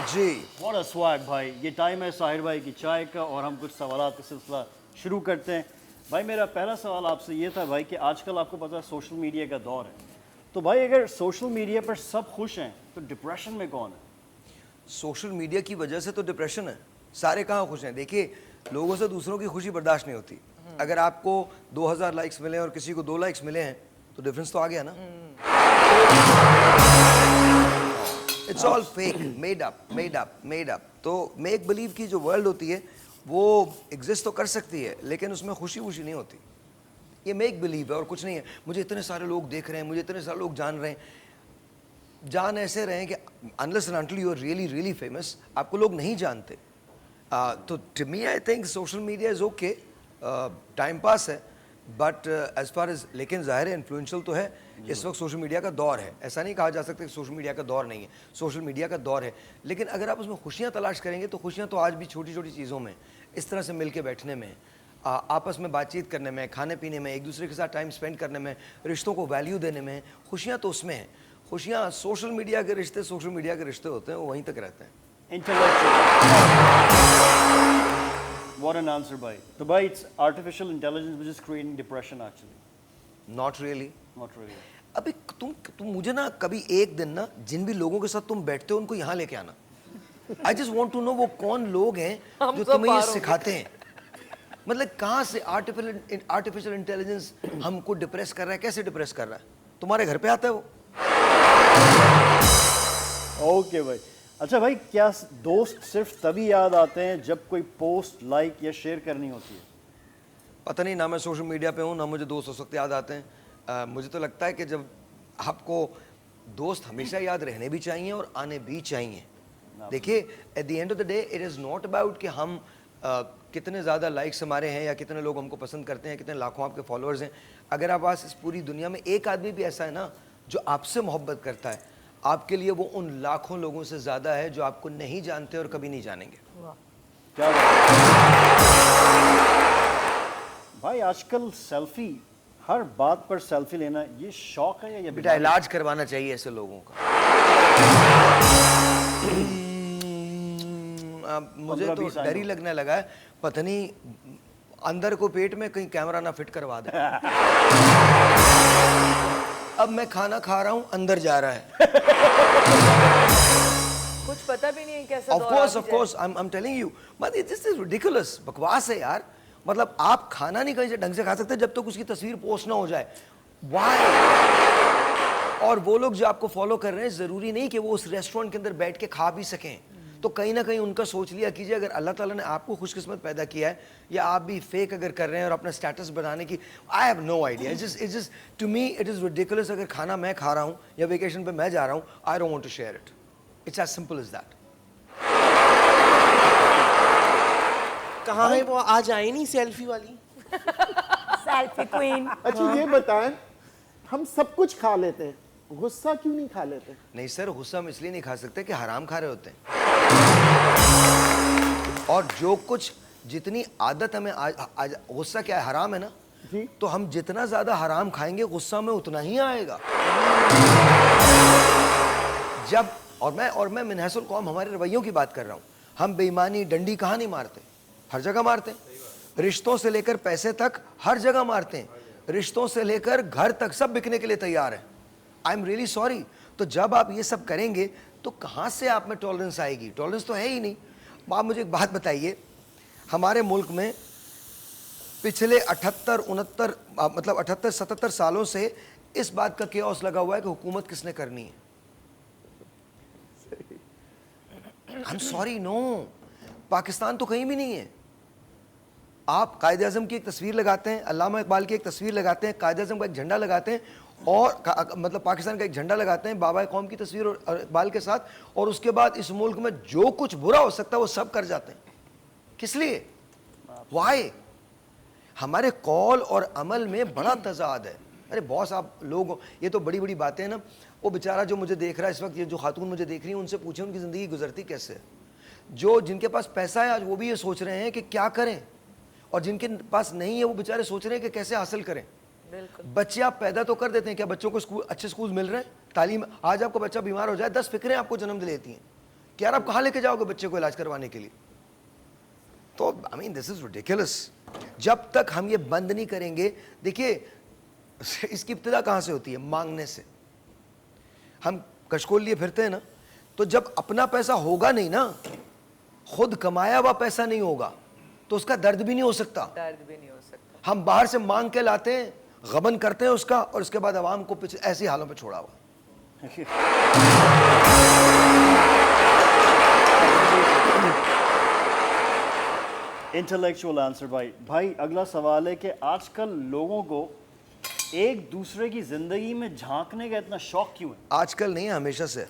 जी What a swag भाई। ये टाइम है साहिर भाई की चाय का और हम कुछ सवालात का सिलसिला शुरू करते हैं। भाई मेरा पहला सवाल आपसे ये था भाई कि आजकल आपको पता है सोशल मीडिया का दौर है, तो भाई अगर सोशल मीडिया पर सब खुश हैं तो डिप्रेशन में कौन है? सोशल मीडिया की वजह से तो डिप्रेशन है। सारे कहाँ खुश हैं? देखिए, लोगों से दूसरों की खुशी बर्दाश्त नहीं होती। अगर आपको 2000 लाइक्स मिले और किसी को 2 लाइक्स मिले हैं तो डिफरेंस तो आ गया ना। It's all fake, made up. तो मेक बिलीव की जो वर्ल्ड होती है वो एग्जिस्ट तो कर सकती है, लेकिन उसमें खुशी वुशी नहीं होती। ये मेक बिलीव है और कुछ नहीं है। मुझे इतने सारे लोग देख रहे हैं, मुझे इतने सारे लोग जान रहे हैं। जान ऐसे रहे हैं कि unless and until you are really really famous, आपको लोग नहीं जानते। तो to me I think social media is okay, time pass है, बट एज फार एज, लेकिन ज़ाहिर है इन्फ्लुएंशियल तो है। इस वक्त सोशल मीडिया का दौर है, ऐसा नहीं कहा जा सकता कि सोशल मीडिया का दौर नहीं है। सोशल मीडिया का दौर है, लेकिन अगर आप उसमें खुशियाँ तलाश करेंगे तो खुशियाँ तो आज भी छोटी छोटी चीज़ों में, इस तरह से मिल के बैठने में, आपस में बातचीत करने में, खाने पीने में, एक दूसरे के साथ टाइम स्पेंड करने में, रिश्तों को वैल्यू देने में, खुशियाँ तो उसमें हैं। खुशियाँ सोशल मीडिया के रिश्ते होते हैं, वो वहीं तक रहते हैं। What an answer भाई। तो भाई it's artificial intelligence which is creating depression actually. Not really. Not really. अभी तुम मुझे ना कभी एक दिन ना जिन भी लोगों के साथ तुम बैठते हो उनको यहाँ लेके आना। I just want to know वो कौन लोग हैं जो तुम्हें ये सिखाते हैं। मतलब कहाँ से आर्टिफिशियल इंटेलिजेंस हमको डिप्रेस कर रहा है, कैसे डिप्रेस कर रहा है? तुम्हारे घर पे आता है वो? ओके भाई। अच्छा भाई, क्या दोस्त सिर्फ तभी याद आते हैं जब कोई पोस्ट लाइक या शेयर करनी होती है? पता नहीं, ना मैं सोशल मीडिया पे हूँ ना मुझे दोस्त उस वक्त याद आते हैं। मुझे तो लगता है कि जब आपको दोस्त हमेशा याद रहने भी चाहिए और आने भी चाहिए। देखिए, at the end of the day it is not about कि हम कितने ज़्यादा लाइक्स हमारे हैं या कितने लोग हमको पसंद करते हैं, कितने लाखों आपके फॉलोअर्स हैं। अगर आप पास इस पूरी दुनिया में एक आदमी भी ऐसा है ना जो आपसे मोहब्बत करता है, आपके लिए वो उन लाखों लोगों से ज्यादा है जो आपको नहीं जानते और कभी नहीं जानेंगे। क्या बात है। भाई आजकल सेल्फी, हर बात पर सेल्फी लेना, ये शौक है या बेटा इलाज करवाना चाहिए ऐसे लोगों का। मुझे तो डर ही लगने लगा है, पता नहीं अंदर को पेट में कहीं कैमरा ना फिट करवा दे। अब मैं खाना खा रहा हूं, अंदर जा रहा है। कुछ पता भी नहीं है कैसा Of course, I'm telling you, but this is ridiculous, बकवास है यार। मतलब आप खाना नहीं कहीं से ढंग से खा सकते जब तक उसकी तस्वीर पोस्ट ना हो जाए। Why? और वो लोग जो आपको फॉलो कर रहे हैं, जरूरी नहीं कि वो उस रेस्टोरेंट के अंदर बैठ के खा भी सकें। तो कहीं ना कहीं उनका सोच लिया कीजिए, अगर अल्लाह ताला ने आपको खुशकिस्मत पैदा किया है, या आप भी फेक अगर कर रहे हैं और अपना स्टेटस बनाने की, I have no idea. It's just to me it is ridiculous. अगर खाना मैं खा रहा हूँ या वेकेशन पे मैं जा रहा हूँ, I don't want to share it. It's as simple as that. कहाँ है वो, आज आई नहीं सेल्फी वाली? Selfie queen. अच्छा ये बताएं, हम सब कुछ खा लेते हैं, गुस्सा क्यों नहीं खा लेते? नहीं सर, गुस्सा हम इसलिए नहीं खा सकते कि हराम खा रहे होते हैं। और जो कुछ जितनी आदत हमें गुस्सा क्या है, हराम है ना जी। तो हम जितना ज्यादा हराम खाएंगे गुस्सा में उतना ही आएगा। जब और मैं मिनहसुल कौम हमारे रवैयों की बात कर रहा हूँ। हम बेईमानी डंडी कहाँ नहीं मारते, हर जगह मारते हैं। रिश्तों से लेकर पैसे तक हर जगह मारते हैं। रिश्तों से लेकर घर तक सब बिकने के लिए तैयार है। I am really sorry. तो जब आप ये सब करेंगे तो कहाँ से आप में टॉलरेंस आएगी? टॉलरेंस तो है ही नहीं। आप मुझे एक बात बताइए, हमारे मुल्क में पिछले 78-77 सालों से इस बात का केओस लगा हुआ है कि हुकूमत किसने करनी है। I am sorry, no, Pakistan तो कहीं भी नहीं है। आप कायदे आज़म की एक तस्वीर लगाते हैं, अल्लामा इकबाल की एक तस्वीर लगाते हैं, कायदे आज़म का एक झंडा लगाते हैं, और मतलब पाकिस्तान का एक झंडा लगाते हैं बाबा कौम की तस्वीर और इकबाल के साथ, और उसके बाद इस मुल्क में जो कुछ बुरा हो सकता है वो सब कर जाते हैं। किस लिए? वाई? हमारे कौल और अमल में बड़ा तजाद है। अरे बॉस, आप लोग ये तो बड़ी बड़ी बातें हैं ना। वो बेचारा जो मुझे देख रहा है इस वक्त, ये जो खातून मुझे देख रही है, उनसे पूछे उनकी ज़िंदगी गुजरती कैसे है। जो जिनके पास पैसा है आज वो भी ये सोच रहे हैं कि क्या करें, और जिनके पास नहीं है वो बेचारे सोच रहे हैं कि कैसे हासिल करें। बच्चे आप पैदा तो कर देते हैं, क्या बच्चों को अच्छे स्कूल मिल रहे हैं, तालीम? आज आपका बच्चा बीमार हो जाए, 10 फिक्रें आपको जन्म दे लेती हैं कि यार आप कहाँ लेके जाओगे बच्चे को इलाज करवाने के लिए। तो I mean this is ridiculous. जब तक हम ये बंद नहीं करेंगे, देखिए इसकी इब्तिदा कहाँ से होती है? मांगने से। हम कशकोल लिए फिरते हैं ना, तो जब अपना पैसा होगा नहीं ना, खुद कमाया हुआ पैसा नहीं होगा, तो उसका दर्द भी नहीं हो सकता। दर्द भी नहीं हो सकता। हम बाहर से मांग के लाते हैं, गबन करते हैं उसका, और उसके बाद आवाम को पीछे ऐसी हालों पे छोड़ा हुआ। इंटेलेक्चुअल आंसर भाई अगला सवाल है कि आजकल लोगों को एक दूसरे की जिंदगी में झांकने का इतना शौक क्यों है? आजकल नहीं है, हमेशा से।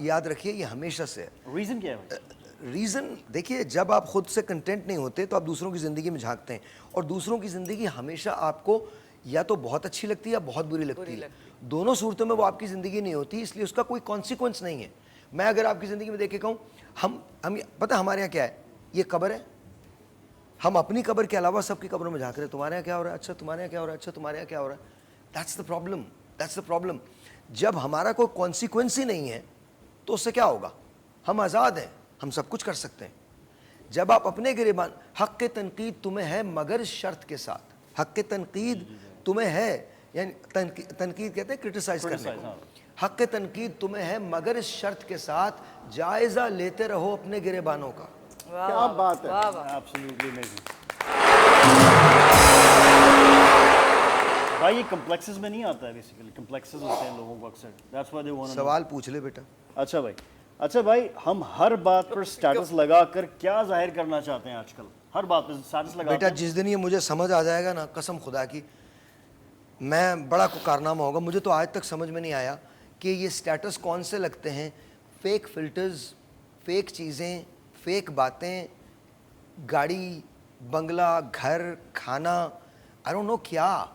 याद रखिए, ये हमेशा से है। रीजन क्या है भाई? रीज़न देखिए, जब आप खुद से कंटेंट नहीं होते तो आप दूसरों की ज़िंदगी में झांकते हैं, और दूसरों की ज़िंदगी हमेशा आपको या तो बहुत अच्छी लगती है या बहुत बुरी लगती है। दोनों सूरतों में वो आपकी ज़िंदगी नहीं होती, इसलिए उसका कोई कॉन्सिक्वेंस नहीं है। मैं अगर आपकी ज़िंदगी में देख के कहूँ, हम पता हमारे यहाँ क्या है, ये कब्र है, हम अपनी कब्र के अलावा सबकी कब्रों में झांक रहे हैं। तुम्हारे यहाँ क्या हो रहा है? अच्छा तुम्हारे यहाँ क्या हो रहा है? अच्छा तुम्हारे यहाँ क्या हो रहा है? That's the problem, that's the problem. जब हमारा कोई कॉन्सिक्वेंस ही नहीं है तो उससे क्या होगा? हम आज़ाद हैं, हम सब कुछ कर सकते हैं। जब आप अपने गिरेबान, हक़ के तनकीद तुम्हें है मगर शर्त के साथ, हक़ के तनकीद तुम्हें है, यानी तनकीद कहते हैं क्रिटिसाइज करने को। हक़ के तनकीद तुम्हें है मगर इस शर्त के साथ जायज़ा लेते रहो अपने गिरेबानों का। क्या बात है। Absolutely amazing. भाई ये कॉम्प्लेक्सेस में नहीं आता है, बेसिकली कॉम्प्लेक्सेस होते हैं लोगों को अक्सर, that's why they want to. सवाल पूछ ले बेटा। अच्छा भाई हम हर बात पर स्टेटस लगाकर क्या जाहिर करना चाहते हैं आजकल? हर बात पर स्टेटस लगाते बेटा हैं। जिस दिन ये मुझे समझ आ जाएगा ना, कसम खुदा की, मैं बड़ा को कारनामा होगा। मुझे तो आज तक समझ में नहीं आया कि ये स्टेटस कौन से लगते हैं। फेक फिल्टर्स, फेक चीज़ें, फेक बातें, गाड़ी, बंगला, घर, खाना, आई डोंट नो क्या।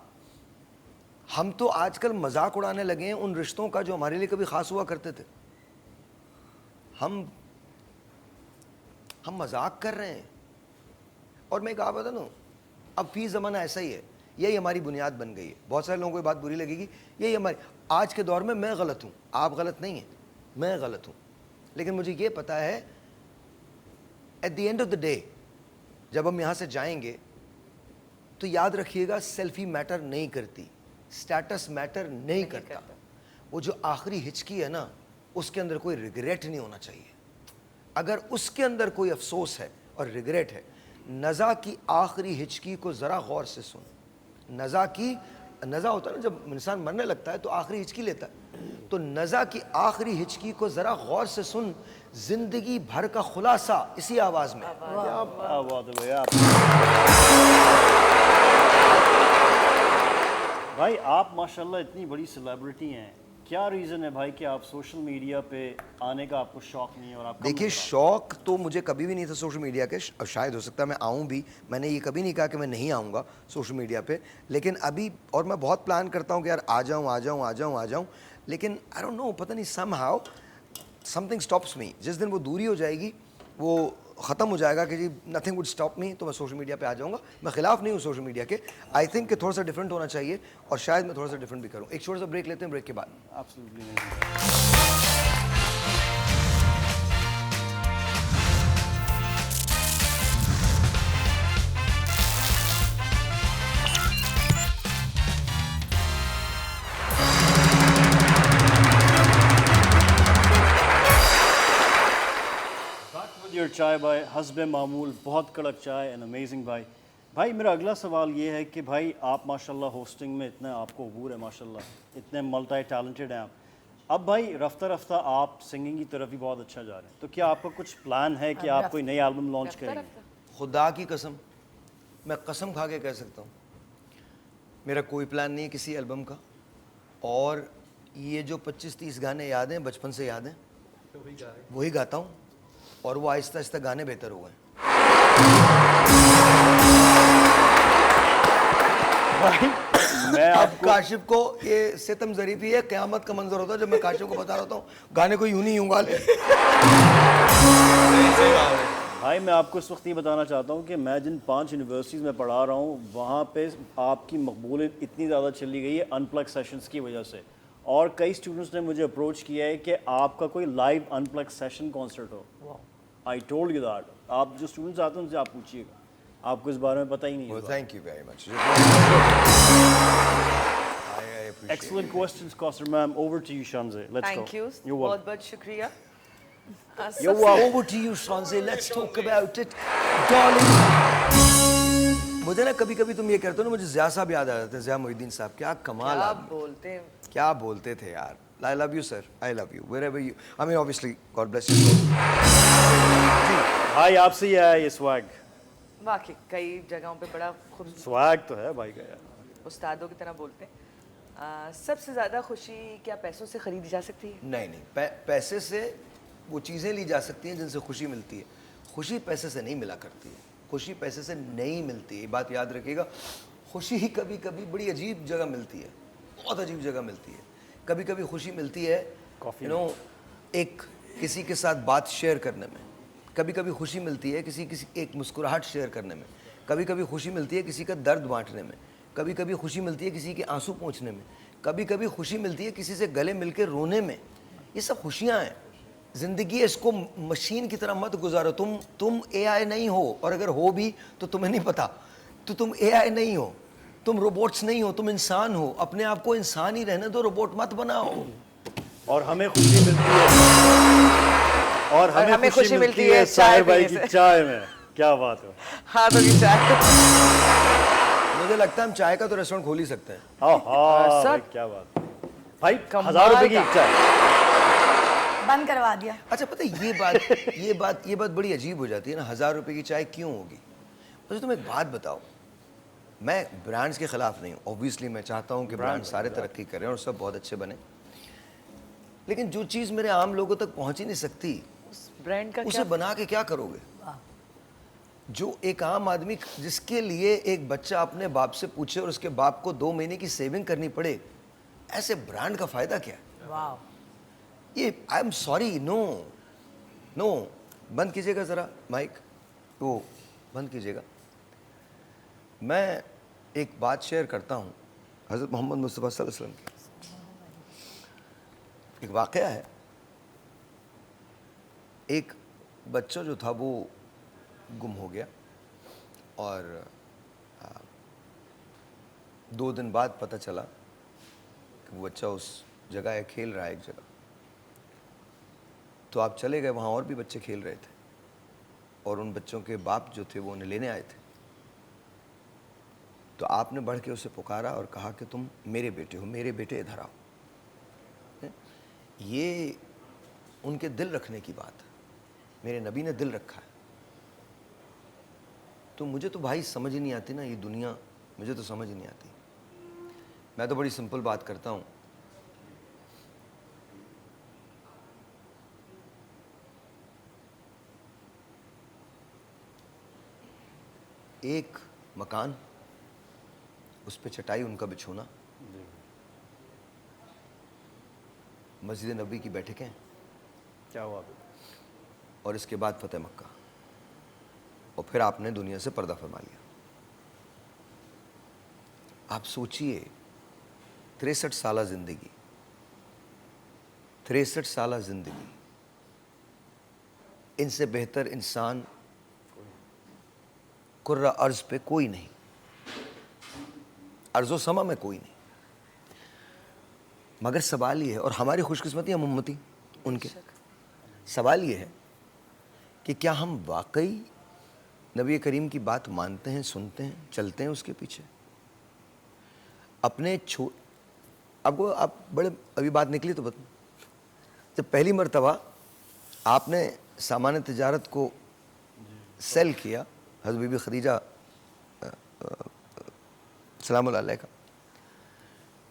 हम तो आजकल मजाक उड़ाने लगे हैं उन रिश्तों का जो हमारे लिए कभी खास हुआ करते थे। हम मजाक कर रहे हैं। और मैं कहा बता दूं, अब फी ज़माना ऐसा ही है, यही हमारी बुनियाद बन गई है। बहुत सारे लोगों को ये बात बुरी लगेगी, यही हमारी आज के दौर में। मैं गलत हूँ, आप गलत नहीं हैं, मैं गलत हूँ, लेकिन मुझे ये पता है at the end of the day जब हम यहाँ से जाएंगे तो याद रखिएगा, सेल्फी मैटर नहीं करती, स्टेटस मैटर नहीं करता। वो जो आखिरी हिचकी है ना, उसके अंदर कोई रिग्रेट नहीं होना चाहिए। अगर उसके अंदर कोई अफसोस है और रिग्रेट है, नज़ा की आखिरी हिचकी को ज़रा गौर से सुन। नज़ा होता है ना, जब इंसान मरने लगता है तो आखिरी हिचकी लेता है, तो नज़ा की आखिरी हिचकी को ज़रा गौर से सुन। जिंदगी भर का खुलासा इसी आवाज़ में। भाई आप माशाल्लाह इतनी बड़ी सेलिब्रिटी हैं, क्या रीज़न है भाई कि आप सोशल मीडिया पे आने का आपको शौक नहीं है? और आप देखिए, शौक तो मुझे कभी भी नहीं था सोशल मीडिया के, और शायद हो सकता है मैं आऊँ भी। मैंने ये कभी नहीं कहा कि मैं नहीं आऊँगा सोशल मीडिया पे, लेकिन अभी, और मैं बहुत प्लान करता हूँ कि यार आ जाऊँ, लेकिन आई डोंट नो, पता नहीं समहाउ समथिंग स्टॉप्स मी। जिस दिन वो दूरी हो जाएगी, वो ख़त्म हो जाएगा कि जी नथिंग वुड स्टॉप मी, तो मैं सोशल मीडिया पे आ जाऊँगा। मैं ख़िलाफ़ नहीं हूँ सोशल मीडिया के, आई थिंक कि थोड़ा सा डिफरेंट होना चाहिए, और शायद मैं थोड़ा सा डिफरेंट भी करूँ। एक छोटा सा ब्रेक लेते हैं, ब्रेक के बाद एब्सोल्युटली नहीं। योर चाय भाई, हस्बे मामूल, बहुत कड़क चाय एंड अमेजिंग भाई। भाई मेरा अगला सवाल ये है कि भाई आप माशाल्लाह होस्टिंग में इतना आपको अबूर है माशाल्लाह, इतने मल्टी टैलेंटेड हैं आप। अब भाई रफ्ता रफ्ता आप सिंगिंग की तरफ भी बहुत अच्छा जा रहे हैं, तो क्या आपका कुछ प्लान है कि आप कोई नई एल्बम लॉन्च करेंगे? खुदा की कसम, मैं कसम खा के कह सकता हूँ, मेरा कोई प्लान नहीं है किसी एल्बम का। और ये जो 25-30 गाने याद हैं, बचपन से याद हैं, वही गाता हूँ, और वो आहिस्ता आहिस्ता गाने बेहतर हो गए। मैं अब काशिफ को ये सितम ज़रीफ़ी है, क़यामत का मंजर होता है जब मैं काशिफ को बता रहा हूँ गाने को यूं नहीं यूं गा ले। भाई मैं आपको इस वक्त ये बताना चाहता हूँ कि मैं जिन 5 यूनिवर्सिटीज़ में पढ़ा रहा हूँ, वहाँ पे आपकी मकबूलियत इतनी ज़्यादा चली गई है अनप्लग सेशंस की वजह से, और कई स्टूडेंट्स ने मुझे अप्रोच किया है कि आपका कोई लाइव अनप्लग सेशन कॉन्सर्ट हो। I told you that. आप जो स्टूडेंट्स आते हैं उनसे आप पूछिएगा, आपको इस बारे में पता ही नहीं है। Thank you very much. Excellent questions, Kausar ma'am. Over to you, Shanze. Let's go. Thank you, You're welcome. बहुत बहुत शुक्रिया। You're welcome. Over to you, Shanze. Let's talk about it, darling. मुझे ना कभी कभी तुम ये कहते हो ना, मुझे ज़िया साहब याद आ जाते हैं, ज़िया मोहिद्दीन साहब। क्या कमाल क्या आदमी, बोलते हैं, क्या बोलते थे यार। I love you, sir. I love you. Wherever you. I mean, obviously, God bless you. भाई आपसे ही आया ये स्वैग। वाकई कई जगहों पे बड़ा खूब स्वैग तो है भाई का यार, उस्तादों की तरह बोलते हैं। सबसे ज़्यादा खुशी क्या पैसों से खरीदी जा सकती है? नहीं, पैसे से वो चीज़ें ली जा सकती हैं जिनसे खुशी मिलती है। खुशी पैसे से नहीं मिला करती है, खुशी पैसे से नहीं मिलती है, ये बात याद रखिएगा। खुशी ही कभी कभी बड़ी अजीब जगह मिलती है, बहुत अजीब जगह मिलती है। कभी कभी खुशी मिलती है कॉफी, यू नो, एक किसी के साथ बात शेयर करने में। कभी कभी खुशी मिलती है किसी एक मुस्कुराहट शेयर करने में। कभी कभी खुशी मिलती है किसी का दर्द बांटने में। कभी कभी खुशी मिलती है किसी के आंसू पोंछने में। कभी कभी खुशी मिलती है किसी से गले मिलकर रोने में। ये सब खुशियाँ हैं। ज़िंदगी है, इसको मशीन की तरह मत गुजारो। तुम AI नहीं हो, और अगर हो भी तो तुम्हें नहीं पता। तो तुम AI नहीं हो, तुम रोबोट्स नहीं हो, तुम इंसान हो। अपने आप को इंसान ही रहने दो, रोबोट मत बनाओ। और हमें खुशी मिलती है, और हमें खुशी मिलती है साहिर भाई की चाय में। क्या बात है, हाथों की चाय। मुझे लगता है हम चाय का तो रेस्टोरेंट खोल ही सकते हैं। हाँ भाई, क्या बात भाई, 1000 रुपए की एक चाय बंद करवा दिया। अच्छा, पता है ये बात बड़ी अजीब हो जाती है ना, 1000 रुपए की चाय क्यों होगी? मुझे तुम एक बात बताओ, मैं ब्रांड्स के खिलाफ नहीं हूँ, ऑब्वियसली मैं चाहता हूँ कि ब्रांड सारे तरक्की करें और सब बहुत अच्छे बने, लेकिन जो चीज़ मेरे आम लोगों तक पहुँच ही नहीं सकती, उस ब्रांड का उसे बना के क्या करोगे? जो एक आम आदमी जिसके लिए एक बच्चा अपने बाप से पूछे और उसके बाप को 2 महीने की सेविंग करनी पड़े, ऐसे ब्रांड का फायदा क्या है? वाह, ये आई एम सॉरी, नो, बंद कीजिएगा ज़रा माइक, वो बंद कीजिएगा। मैं एक बात शेयर करता हूँ हज़रत मोहम्मद मुस्तफ़ा सल्लल्लाहु अलैहि वसल्लम की। एक वाक़या है, एक बच्चा जो था वो गुम हो गया और 2 दिन बाद पता चला कि वो बच्चा उस जगह है, खेल रहा है एक जगह। तो आप चले गए, वहाँ और भी बच्चे खेल रहे थे और उन बच्चों के बाप जो थे वो उन्हें लेने आए थे। तो आपने बढ़ के उसे पुकारा और कहा कि तुम मेरे बेटे हो, मेरे बेटे इधर आओ। ये उनके दिल रखने की बात है, मेरे नबी ने दिल रखा है। तो मुझे तो भाई समझ ही नहीं आती ना ये दुनिया, मुझे तो समझ ही नहीं आती। मैं तो बड़ी सिंपल बात करता हूँ। एक मकान, उस पे चटाई उनका बिछोना, मस्जिद नबी की बैठकें, क्या हुआ? और इसके बाद फतेह मक्का, और फिर आपने दुनिया से पर्दा फरमा लिया। आप सोचिए 63 साल जिंदगी, 63 साल जिंदगी, इनसे बेहतर इंसान कुर्रा अर्ज पे कोई नहीं, अर्जो समा में कोई नहीं। मगर सवाल ये है, और हमारी खुशकिस्मती हम उम्मती उनके, सवाल ये है कि क्या हम वाकई नबी करीम की बात मानते हैं, सुनते हैं, चलते हैं उसके पीछे? अपने आपको, आप बड़े अभी बात निकली तो बता, जब पहली मर्तबा आपने सामान तिजारत को सेल किया हज़रत बीबी खदीजा सलाम अलैहा का,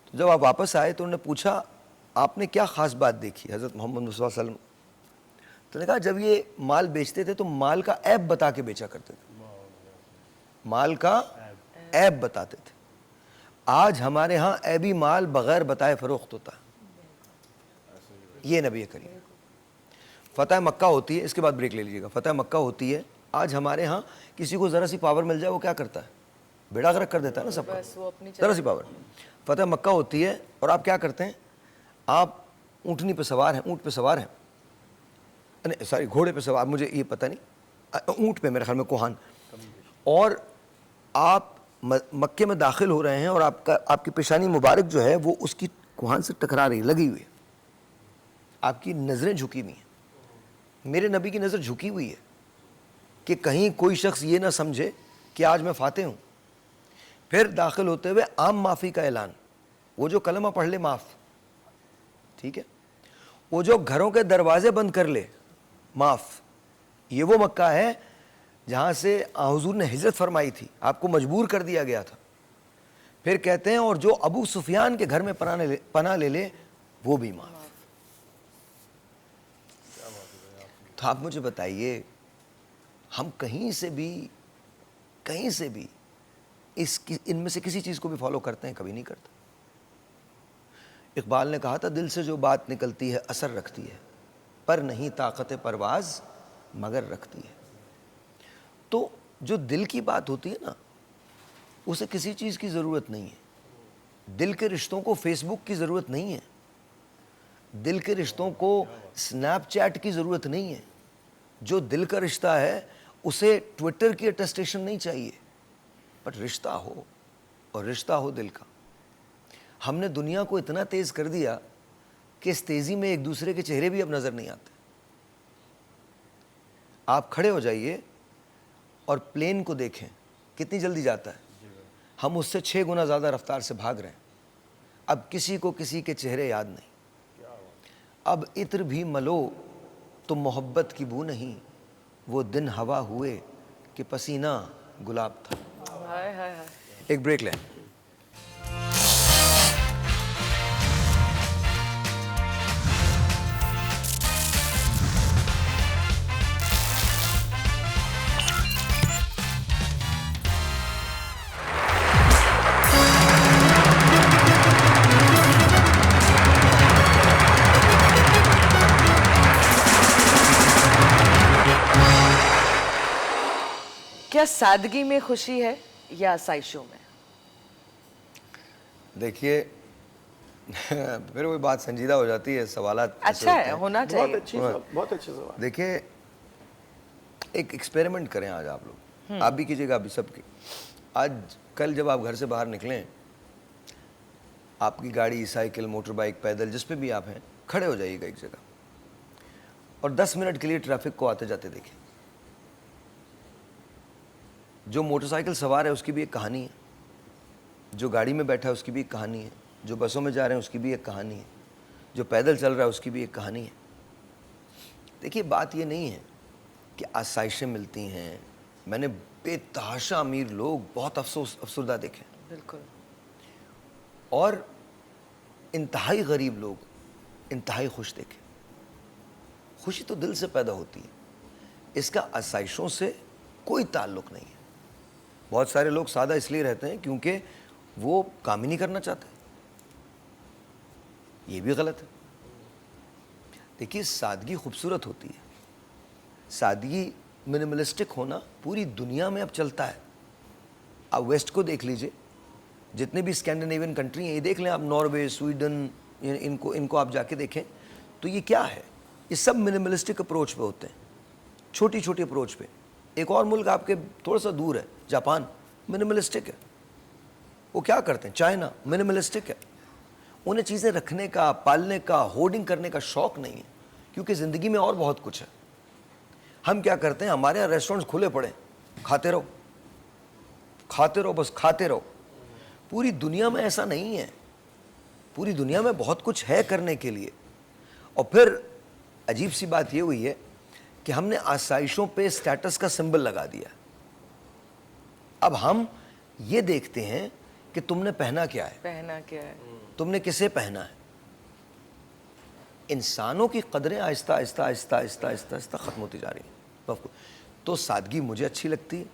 तो जब आप वापस आए तो उन्होंने पूछा आपने क्या ख़ास बात देखी हज़रत मोहम्मद मुस्तफ़ा सल्लल्लाहु अलैहि वसल्लम? तो ने कहा जब ये माल बेचते थे तो माल का ऐब बता के बेचा करते थे, माल का ऐब बताते थे। आज हमारे यहाँ ऐबी माल बग़ैर बताए फ़रोख्त होता है। ये नबी करीम। फ़तह मक्का होती है, इसके बाद ब्रेक ले लीजिएगा। फ़तह मक्का होती है, आज हमारे यहाँ किसी को ज़रा सी पावर मिल जाए वो क्या करता है? बेड़ा गर्क कर देता है ना सबका, ज़रा सी पावर। फ़तह मक्का होती है और आप क्या करते हैं? आप ऊँटनी पे सवार हैं, ऊँट पे सवार हैं, नहीं सॉरी घोड़े पे सवार, मुझे ये पता नहीं, ऊँट पे मेरे ख्याल में कोहान, और आप मक्के में दाखिल हो रहे हैं और आपकी पेशानी मुबारक जो है वो उसकी कोहान से टकरा रही, लगी हुई है, आपकी नज़रें झुकी हुई हैं। मेरे नबी की नज़र झुकी हुई है कि कहीं कोई शख्स ये ना समझे कि आज मैं फाते हूँ। फिर दाखिल होते हुए आम माफ़ी का ऐलान, वो जो कलमा पढ़ ले माफ़, ठीक है, वो जो घरों के दरवाजे बंद कर ले माफ़। ये वो मक्का है जहाँ से हुज़ूर ने हिजरत फरमाई थी, आपको मजबूर कर दिया गया था। फिर कहते हैं और जो अबू सुफियान के घर में पनाह ले ले वो भी माफ़। तो आप मुझे बताइए, हम कहीं से भी इनमें से किसी चीज़ को भी फॉलो करते हैं? कभी नहीं करते। इकबाल ने कहा था दिल से जो बात निकलती है असर रखती है, पर नहीं ताकत परवाज़ मगर रखती है। तो जो दिल की बात होती है ना, उसे किसी चीज़ की ज़रूरत नहीं है। दिल के रिश्तों को फेसबुक की ज़रूरत नहीं है, दिल के रिश्तों को स्नैपचैट की ज़रूरत नहीं है। जो दिल का रिश्ता है उसे ट्विटर की अटेस्टेशन नहीं चाहिए, बट रिश्ता हो, और रिश्ता हो दिल का। हमने दुनिया को इतना तेज़ कर दिया कि इस तेज़ी में एक दूसरे के चेहरे भी अब नज़र नहीं आते। आप खड़े हो जाइए और प्लेन को देखें कितनी जल्दी जाता है, हम उससे 6 गुना ज़्यादा रफ्तार से भाग रहे हैं। अब किसी को किसी के चेहरे याद नहीं। अब इत्र भी मलो तो मोहब्बत की बू नहीं, वो दिन हवा हुए कि पसीना गुलाब था। हाय हाय हाय। एक ब्रेक लें। क्या सादगी में खुशी है या आसाइशों में? देखिए फिर वही बात संजीदा हो जाती है, सवालात ऐसे अच्छा होते है, हैं। होना चाहिए। बहुत अच्छे सवाल। देखिए एक एक्सपेरिमेंट करें आज आप लोग, आप भी कीजिएगा, आप भी सबकी। आज कल जब आप घर से बाहर निकलें, आपकी गाड़ी, साइकिल, मोटर बाइक, पैदल, जिस पे भी आप हैं, खड़े हो जाइएगा एक जगह और 10 मिनट के लिए ट्रैफिक को आते जाते देखें। जो मोटरसाइकिल सवार है उसकी भी एक कहानी है, जो गाड़ी में बैठा है उसकी भी एक कहानी है, जो बसों में जा रहे हैं उसकी भी एक कहानी है, जो पैदल चल रहा है उसकी भी एक कहानी है। देखिए बात ये नहीं है कि आसाइशें मिलती हैं। मैंने बेतहाशा अमीर लोग बहुत अफसरदा देखे, बिल्कुल। और इंतहाई गरीब लोग इंतहाई खुश देखे। खुशी तो दिल से पैदा होती है, इसका आसाइशों से कोई ताल्लुक नहीं है। बहुत सारे लोग सादा इसलिए रहते हैं क्योंकि वो काम ही नहीं करना चाहते, ये भी गलत है। देखिए सादगी खूबसूरत होती है, सादगी, मिनिमलिस्टिक होना पूरी दुनिया में अब चलता है। आप वेस्ट को देख लीजिए, जितने भी स्कैंडिनेवियन कंट्री हैं, ये देख लें आप, नॉर्वे, स्वीडन, इनको आप जाके देखें तो ये क्या है, ये सब मिनिमलिस्टिक अप्रोच पे होते हैं, छोटी छोटी अप्रोच पे। एक और मुल्क आपके थोड़ा सा दूर है, जापान, मिनिमलिस्टिक है। वो क्या करते हैं, चाइना, मिनिमलिस्टिक है। उन्हें चीज़ें रखने का, पालने का, होर्डिंग करने का शौक़ नहीं है, क्योंकि ज़िंदगी में और बहुत कुछ है। हम क्या करते हैं, हमारे यहाँ रेस्टोरेंट्स खुले पड़े, खाते रहो खाते रहो, बस खाते रहो। पूरी दुनिया में ऐसा नहीं है, पूरी दुनिया में बहुत कुछ है करने के लिए। और फिर अजीब सी बात ये हुई है कि हमने आसाइशों पे स्टेटस का सिंबल लगा दिया। अब हम ये देखते हैं कि तुमने पहना क्या है, तुमने किसे पहना है। इंसानों की कदरें आहिस्ता आहिस्ता आहिस्ता आहिस्ता आहिस्ता आहिस्ता ख़त्म होती जा रही हैं। तो सादगी मुझे अच्छी लगती है,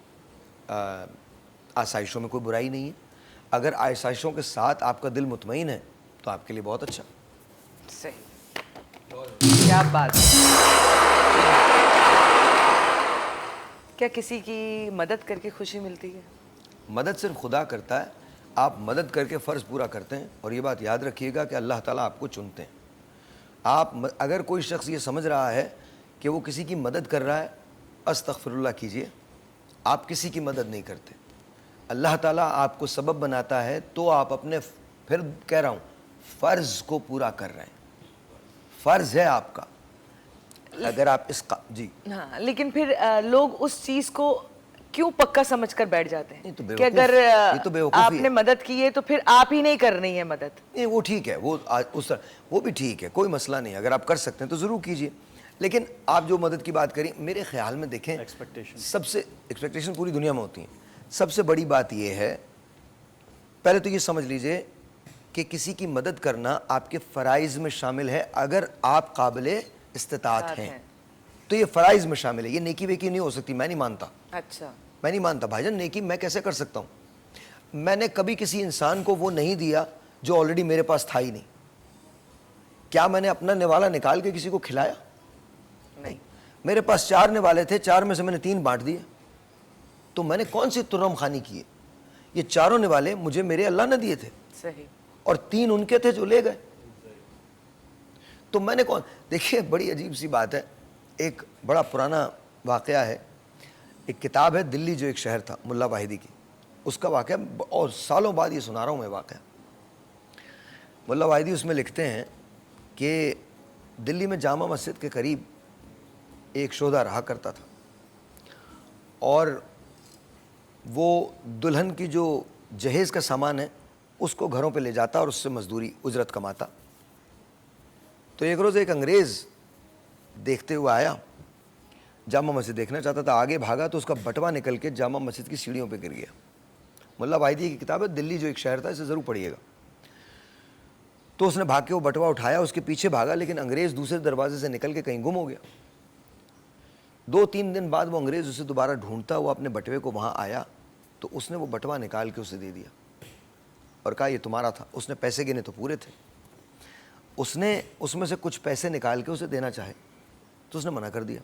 आसाइशों में कोई बुराई नहीं है। अगर आसाइशों के साथ आपका दिल मुतमईन है तो आपके लिए बहुत अच्छा। सही, क्या बात है। क्या किसी की मदद करके खुशी मिलती है? मदद सिर्फ खुदा करता है, आप मदद करके फ़र्ज़ पूरा करते हैं। और ये बात याद रखिएगा कि अल्लाह ताला आपको चुनते हैं। आप अगर कोई शख्स ये समझ रहा है कि वो किसी की मदद कर रहा है, अस्तगफिरुल्लाह कीजिए, आप किसी की मदद नहीं करते। अल्लाह ताला आपको सबब बनाता है तो आप अपने, फिर कह रहा हूँ, फ़र्ज़ को पूरा कर रहे हैं। फ़र्ज़ है आपका, अगर आप इसका जी। हाँ, लेकिन फिर लोग उस चीज़ को क्यों पक्का समझकर बैठ जाते हैं तो कि अगर आपने मदद की है तो फिर आप ही नहीं कर रही है मदद। नहीं, वो ठीक है, वो भी ठीक है, कोई मसला नहीं। अगर आप कर सकते हैं तो ज़रूर कीजिए। लेकिन आप जो मदद की बात करें, मेरे ख्याल में देखें, एक्सपेक्टेशन पूरी दुनिया में होती हैं। सबसे बड़ी बात यह है, पहले तो ये समझ लीजिए कि किसी की मदद करना आपके फ़राइज़ में शामिल है। अगर आप काबिले इस्तिताअत हैं तो ये फ़राइज़ में शामिल है। ये नेकी वेकी नहीं हो सकती, मैं नहीं मानता। अच्छा, मैं नहीं मानता भाईजान, नेकी मैं कैसे कर सकता हूँ। मैंने कभी किसी इंसान को वो नहीं दिया जो ऑलरेडी मेरे पास था ही नहीं। क्या मैंने अपना निवाला निकाल के किसी को खिलाया? नहीं। मेरे पास 4 निवाले थे, 4 में से मैंने 3 बांट दिए। तो मैंने कौन सी तुर्रम खानी की है? ये चारों निवाले मुझे मेरे अल्लाह ने दिए थे। सही। और 3 उनके थे जो ले गए। तो मैंने कौन, देखिए बड़ी अजीब सी बात है। एक बड़ा पुराना वाक़या है, एक किताब है दिल्ली जो एक शहर था, मुल्ला वाहिदी की, उसका वाक़या, और सालों बाद ये सुना रहा हूँ मैं वाक़या। मुल्ला वाहिदी उसमें लिखते हैं कि दिल्ली में जामा मस्जिद के करीब एक शोधा रहा करता था, और वो दुल्हन की जो जहेज़ का सामान है उसको घरों पे ले जाता और उससे मजदूरी उजरत कमाता। तो एक रोज़ एक अंग्रेज़ देखते हुए आया, जामा मस्जिद देखना चाहता था, आगे भागा तो उसका बटवा निकल के जामा मस्जिद की सीढ़ियों पे गिर गया। मुल्ला वाहिदी की किताब है दिल्ली जो एक शहर था, इसे ज़रूर पढ़िएगा। तो उसने भाग के वो बटवा उठाया, उसके पीछे भागा, लेकिन अंग्रेज़ दूसरे दरवाजे से निकल के कहीं गुम हो गया। 2-3 दिन बाद वो अंग्रेज़ उसे दोबारा ढूंढता हुआ अपने बटवे को वहाँ आया, तो उसने वो बटवा निकाल के उसे दे दिया और कहा ये तुम्हारा था। उसने पैसे गिने तो पूरे थे। उसने उसमें से कुछ पैसे निकाल के उसे देना चाहे तो उसने मना कर दिया।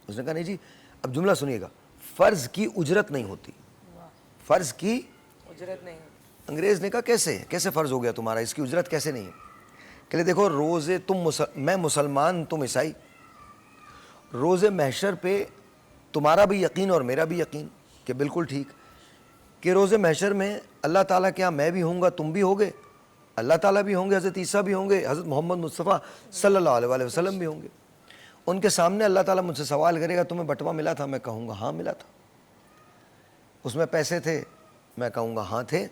उसने कहा नहीं जी, अब जुमला सुनिएगा, फ़र्ज़ की उजरत नहीं होती, फ़र्ज़ की उजरत नहीं। अंग्रेज़ ने कहा कैसे फ़र्ज़ हो गया तुम्हारा, इसकी उजरत कैसे नहीं है? कहले देखो रोज़े मैं मुसलमान तुम ईसाई, रोज़े महशर पे तुम्हारा भी यकीन और मेरा भी यकीन कि बिल्कुल ठीक कि रोज़े महशर में अल्लाह ताला के यहाँ मैं भी होऊंगा, तुम भी होगे, अल्लाह ताला भी होंगे, हज़रत ईसा भी होंगे, हज़रत मोहम्मद मुस्तफ़ा सल्लल्लाहु अलैहि वसल्लम भी होंगे। उनके सामने अल्लाह ताला मुझसे सवाल करेगा तुम्हें बटवा मिला था? मैं कहूँगा हाँ मिला था। उसमें पैसे थे? मैं कहूँगा हाँ थे।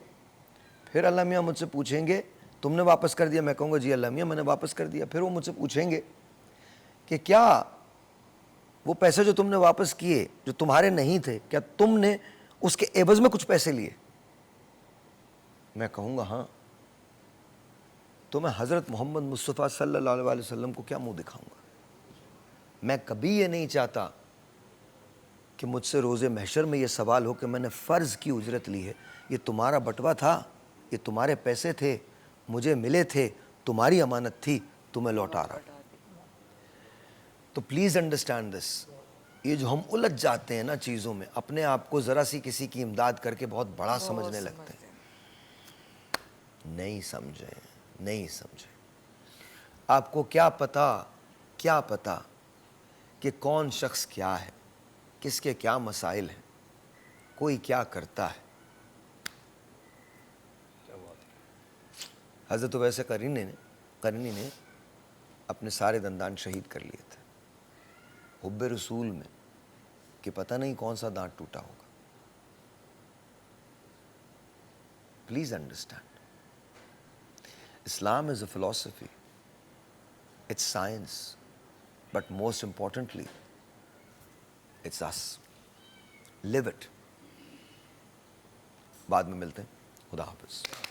फिर अल्लाह मियाँ मुझसे पूछेंगे तुमने वापस कर दिया? मैं कहूँगा जी अल्लाह मियाँ मैंने वापस कर दिया। फिर वो मुझसे पूछेंगे कि क्या वो पैसे जो तुमने वापस किए जो तुम्हारे नहीं थे, क्या तुमने उसके एवज में कुछ पैसे लिए? मैं कहूँगा हाँ। तो मैं हज़रत मोहम्मद मुस्तफ़ा सल्लल्लाहु अलैहि वसल्लम को क्या मुंह दिखाऊंगा? मैं कभी ये नहीं चाहता कि मुझसे रोज़े महशर में ये सवाल हो कि मैंने फ़र्ज़ की उजरत ली है, ये तुम्हारा बटवा था, ये तुम्हारे पैसे थे, मुझे मिले थे, तुम्हारी अमानत थी, तुम्हें लौटा रहा। तो प्लीज़ अंडरस्टैंड दिस। ये जो हम उलझ जाते हैं ना चीज़ों में, अपने आप को ज़रा सी किसी की इमदाद करके बहुत बड़ा समझने लगते हैं। नहीं समझे। आपको क्या पता कि कौन शख्स क्या है, किसके क्या मसाइल हैं, कोई क्या करता है। हज़रत वैसे करनी ने अपने सारे दंदान शहीद कर लिए थे हुब्बे रसूल में कि पता नहीं कौन सा दांत टूटा होगा। Please understand, Islam is a philosophy, it's science, but most importantly, it's us. Live it. बाद में मिलते हैं। खुदा हाफ़िज़।